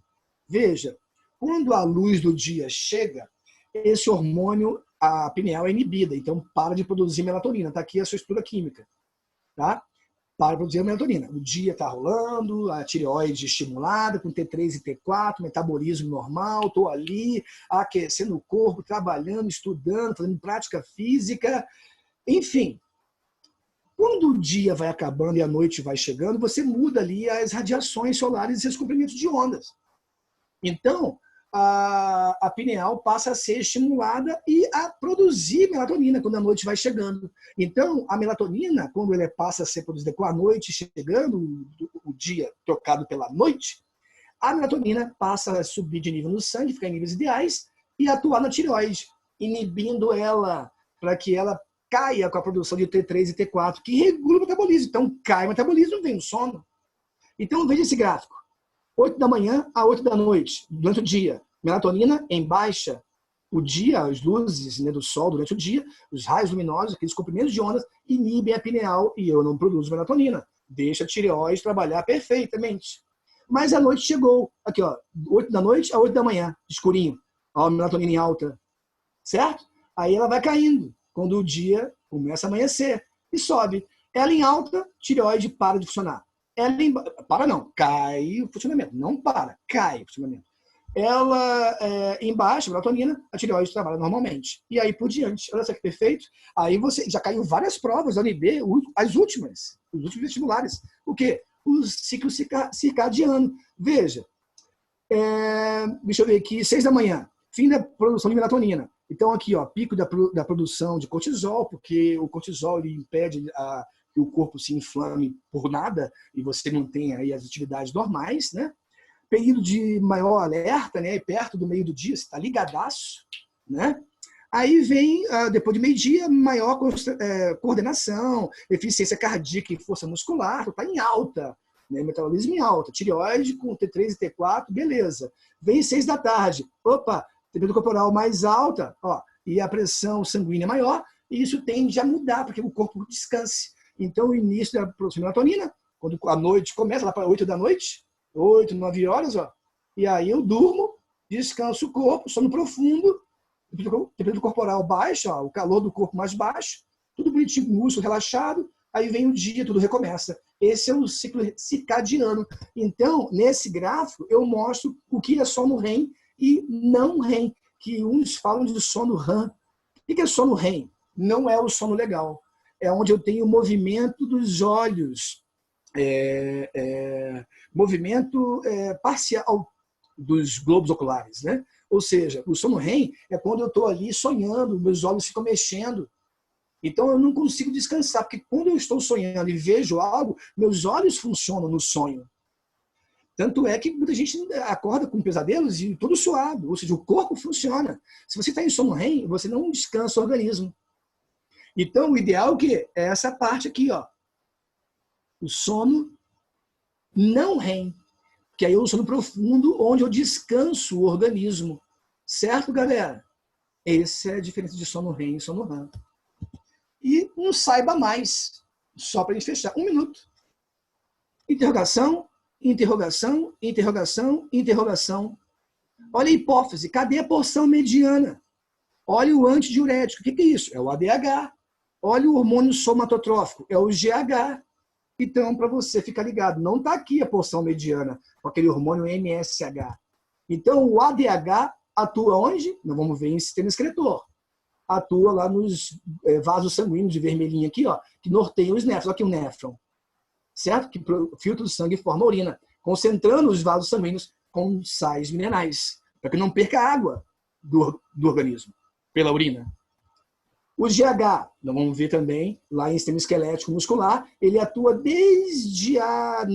Veja, quando a luz do dia chega, esse hormônio, a pineal é inibida, então para de produzir melatonina. Está aqui a sua estrutura química. Tá? Para de produzir a melatonina. O dia está rolando, a tireoide estimulada, com T3 e T4, metabolismo normal, estou ali aquecendo o corpo, trabalhando, estudando, fazendo prática física. Enfim, quando o dia vai acabando e a noite vai chegando, você muda ali as radiações solares e seus comprimentos de ondas. Então, a pineal passa a ser estimulada e a produzir melatonina quando a noite vai chegando. Então, a melatonina, quando ela passa a ser produzida com a noite chegando, o dia trocado pela noite, a melatonina passa a subir de nível no sangue, ficar em níveis ideais e atuar na tireoide, inibindo ela para que ela caia com a produção de T3 e T4, que regula o metabolismo. Então, cai o metabolismo, vem o sono. Então, veja esse gráfico. 8 da manhã a 8 da noite, durante o dia. Melatonina em baixa. O dia, as luzes, né, do sol durante o dia, os raios luminosos, aqueles comprimentos de ondas, inibem a pineal e eu não produzo melatonina. Deixa a tireoide trabalhar perfeitamente. Mas a noite chegou. Aqui, ó, 8 da noite a 8 da manhã, escurinho. Ó, a melatonina em alta. Certo? Aí ela vai caindo. Quando o dia começa a amanhecer e sobe. Ela em alta, tireoide para de funcionar. Ela em... Para não, cai o funcionamento. Não para, cai o funcionamento. Ela em baixa, melatonina, a tireoide trabalha normalmente. E aí por diante. Olha só que perfeito. Aí você já caiu várias provas da UNB, as últimas, os últimos vestibulares. O quê? O ciclo circadiano. Veja, deixa eu ver aqui, 6 da manhã, fim da produção de melatonina. Então, aqui, ó, pico da produção de cortisol, porque o cortisol ele impede que o corpo se inflame por nada e você não tem aí as atividades normais, né? Período de maior alerta, né? Perto do meio do dia, você está ligadaço, né? Aí vem, depois de meio-dia, maior coordenação, eficiência cardíaca e força muscular, está em alta, né? Metabolismo em alta, tireoide com T3 e T4, beleza. Vem 6 da tarde, opa, temperatura corporal mais alta, ó, e a pressão sanguínea maior, e isso tende a mudar, porque o corpo descanse. Então, o início da produção de melatonina, quando a noite começa, lá para 8 da noite, 8, 9 horas, ó, e aí eu durmo, descanso o corpo, sono profundo, temperatura corporal baixa, ó, o calor do corpo mais baixo, tudo bonitinho, músculo relaxado, aí vem o dia, tudo recomeça. Esse é o ciclo circadiano. Então, nesse gráfico, eu mostro o que é sono REM e não REM, que uns falam de sono REM. O que é sono REM? Não é o sono legal. É onde eu tenho o movimento dos olhos, movimento parcial dos globos oculares, né? Ou seja, o sono REM é quando eu estou ali sonhando, meus olhos ficam mexendo. Então eu não consigo descansar, porque quando eu estou sonhando e vejo algo, meus olhos funcionam no sonho. Tanto é que muita gente acorda com pesadelos e todo suado, ou seja, o corpo funciona. Se você está em sono REM, você não descansa o organismo. Então, o ideal é essa parte aqui, ó. O sono não REM, que aí é o sono profundo, onde eu descanso o organismo. Certo, galera? Essa é a diferença de sono REM e sono REM. E um saiba mais, só para a gente fechar. 1 minuto. Interrogação, interrogação, interrogação, interrogação. Olha a hipófise, cadê a porção mediana? Olha o antidiurético, o que é isso? É o ADH. Olha o hormônio somatotrófico, é o GH. Então, para você ficar ligado, não está aqui a porção mediana, com aquele hormônio MSH. Então, o ADH atua onde? Nós vamos ver em sistema excretor. Atua lá nos vasos sanguíneos de vermelhinho aqui, ó, que norteiam os néfrons. Aqui o néfron, certo? Que filtra o sangue e forma a urina, concentrando os vasos sanguíneos com sais minerais, para que não perca água do organismo pela urina. O GH, nós vamos ver também lá em sistema esquelético muscular, ele atua desde a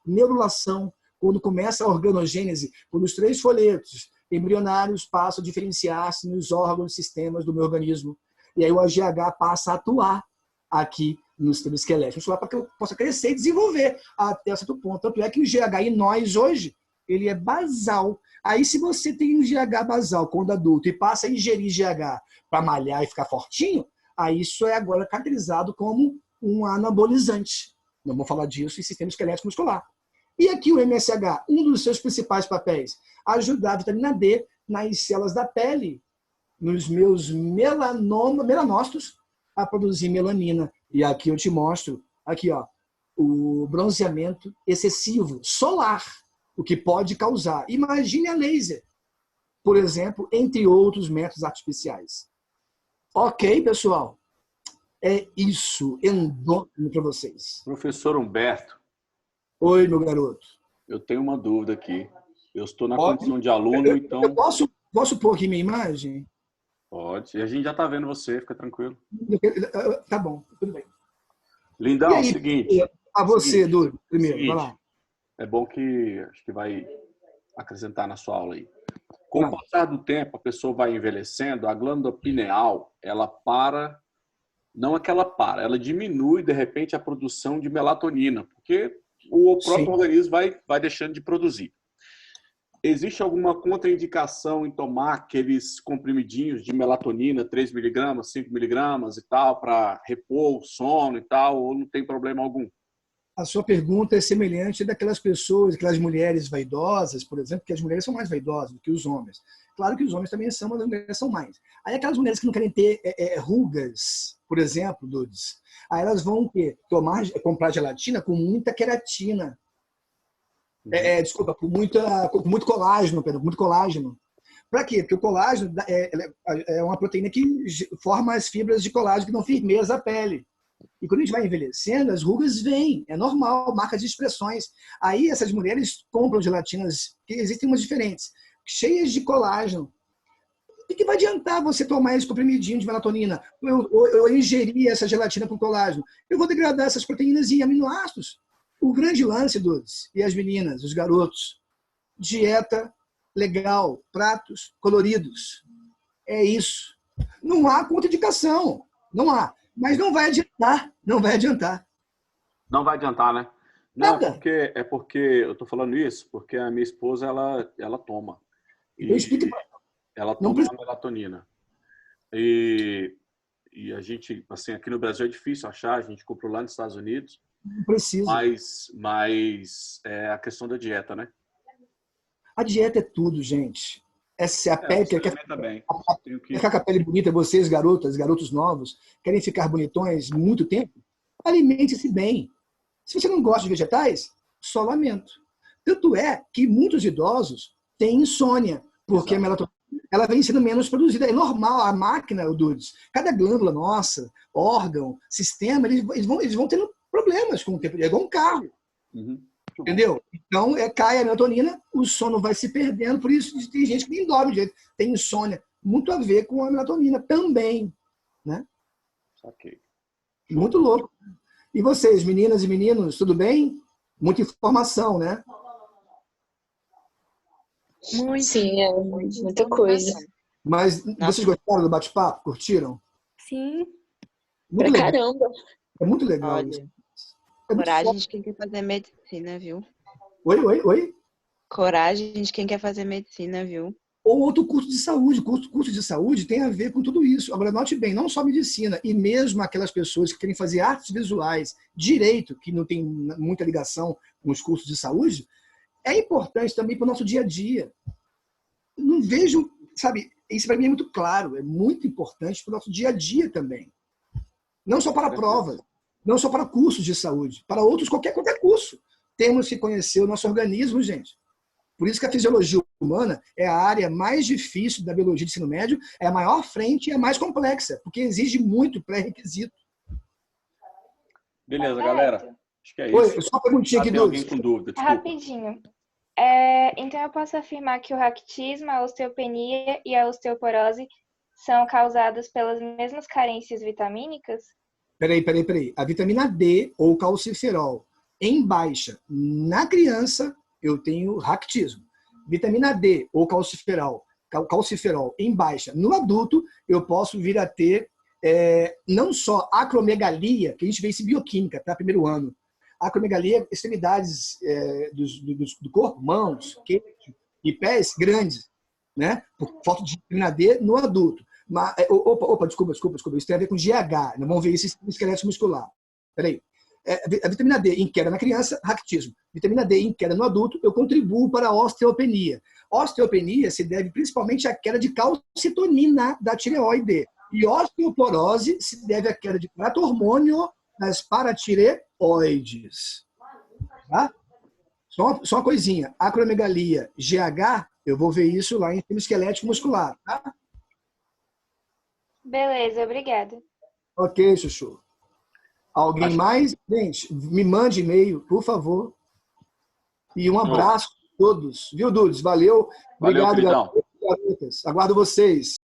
neurulação, quando começa a organogênese, quando os 3 folhetos embrionários passam a diferenciar-se nos órgãos e sistemas do meu organismo. E aí o AGH passa a atuar aqui no sistema esquelético, para que eu possa crescer e desenvolver até certo ponto. Tanto é que o GH em nós hoje, ele é basal. Aí se você tem um GH basal quando adulto e passa a ingerir GH para malhar e ficar fortinho, aí isso é agora caracterizado como um anabolizante. Não vamos falar disso em sistema esquelético muscular. E aqui o MSH, um dos seus principais papéis, ajudar a vitamina D nas células da pele, nos meus melanócitos, a produzir melanina. E aqui eu te mostro, aqui ó, o bronzeamento excessivo solar, o que pode causar. Imagine a laser, por exemplo, entre outros métodos artificiais. Ok, pessoal? É isso, endócrino para vocês. Professor Humberto, Oi, meu garoto. eu tenho uma dúvida aqui. Eu estou na Pode? condição de aluno, então... Eu posso pôr aqui minha imagem? Pode. E a gente já está vendo você, fica tranquilo. Tá bom, tudo bem. Lindão, E aí, seguinte. a você, seguinte, Edu, primeiro, seguinte, vai lá. É bom que acho que vai acrescentar na sua aula aí. Com o passar do tempo, a pessoa vai envelhecendo, a glândula pineal, ela para, não é que ela para, ela diminui, de repente, a produção de melatonina, porque o próprio organismo vai deixando de produzir. Existe alguma contraindicação em tomar aqueles comprimidinhos de melatonina, 3 miligramas, 5 miligramas e tal, para repor o sono e tal, ou não tem problema algum? A sua pergunta é semelhante daquelas pessoas, aquelas mulheres vaidosas, por exemplo, que as mulheres são mais vaidosas do que os homens. Claro que os homens também são, mas as mulheres são mais. Aí aquelas mulheres que não querem ter rugas, por exemplo, Dudes, aí elas vão comprar gelatina com muita queratina. Desculpa, com muito colágeno, perdão, muito colágeno. Para quê? Porque o colágeno é uma proteína que forma as fibras de colágeno que dão firmeza à pele. E quando a gente vai envelhecendo, as rugas vêm, é normal, marcas de expressões. Aí essas mulheres compram gelatinas, que existem umas diferentes, cheias de colágeno. O que vai adiantar você tomar esse comprimidinho de melatonina? Eu ingerir essa gelatina com colágeno. Eu vou degradar essas proteínas em aminoácidos. O grande lance, Dudes, e as meninas, os garotos, dieta legal, pratos coloridos. É isso. Não há contraindicação, não há. Mas não vai adiantar, não vai adiantar. Não vai adiantar, né? Não, Nada. é porque eu tô falando isso, porque a minha esposa, ela toma. Então explique. Ela toma uma melatonina. E a gente, assim, aqui no Brasil é difícil achar, a gente comprou lá nos Estados Unidos. Não precisa. Mas é a questão da dieta, né? A dieta é tudo, gente. Essa é a pele que quer ficar com a pele bonita. Vocês, garotas, garotos novos, querem ficar bonitões muito tempo? Alimente-se bem. Se você não gosta de vegetais, só lamento. Tanto é que muitos idosos têm insônia, porque a melatonina ela vem sendo menos produzida. É normal, a máquina, o Dudes, cada glândula nossa, órgão, sistema, eles vão tendo problemas com o tempo. É igual um carro. Uhum. Entendeu? Então, cai a melatonina, o sono vai se perdendo, por isso tem gente que nem dorme direito, tem insônia. Muito a ver com a melatonina também. Né? Okay. Muito louco. E vocês, meninas e meninos, tudo bem? Muita informação, né? Muito. Sim, muita coisa. Mas vocês gostaram do bate-papo? Curtiram? Sim. Muito pra legal. caramba. É muito legal. Olha, coragem de quem quer fazer medicina, viu? Oi? Coragem de quem quer fazer medicina, viu? Ou outro curso de saúde. Curso de saúde tem a ver com tudo isso. Agora, note bem, não só medicina, e mesmo aquelas pessoas que querem fazer artes visuais, direito, que não tem muita ligação com os cursos de saúde, é importante também para o nosso dia a dia. Não vejo, sabe, isso para mim é muito claro, é muito importante para o nosso dia a dia também. Não só para provas, não só para cursos de saúde, para outros, qualquer curso. Temos que conhecer o nosso organismo, gente. Por isso que a fisiologia humana é a área mais difícil da biologia de ensino médio, é a maior frente e a mais complexa, porque exige muito pré-requisito. Beleza, galera. Acho que é isso. Oi, só uma perguntinha aqui, alguém com dúvida? Desculpa. Rapidinho. Então eu posso afirmar que o raquitismo, a osteopenia e a osteoporose são causadas pelas mesmas carências vitamínicas? Peraí. A vitamina D ou calciferol em baixa na criança, eu tenho raquitismo. Vitamina D ou calciferol em baixa no adulto, eu posso vir a ter não só acromegalia, que a gente vê isso em bioquímica, tá? Primeiro ano. Acromegalia, extremidades do corpo, mãos, queixo e pés grandes, né? Por falta de vitamina D no adulto. Mas, desculpa. Isso tem a ver com GH. Não vamos ver isso em esqueleto muscular. Peraí. A vitamina D em queda na criança, raquitismo. Vitamina D em queda no adulto, eu contribuo para a osteopenia. Osteopenia se deve principalmente à queda de calcitonina da tireoide. E osteoporose se deve à queda de paratormônio das paratireoides. Tá? Só uma coisinha. Acromegalia, GH, eu vou ver isso lá em esquelético muscular. Tá? Beleza, obrigada. Ok, Chuchu. Alguém mais? Gente, me mande e-mail, por favor. E um abraço a todos. Viu, Dudes? Valeu. Valeu, Obrigado, queridão. garotas. Aguardo vocês.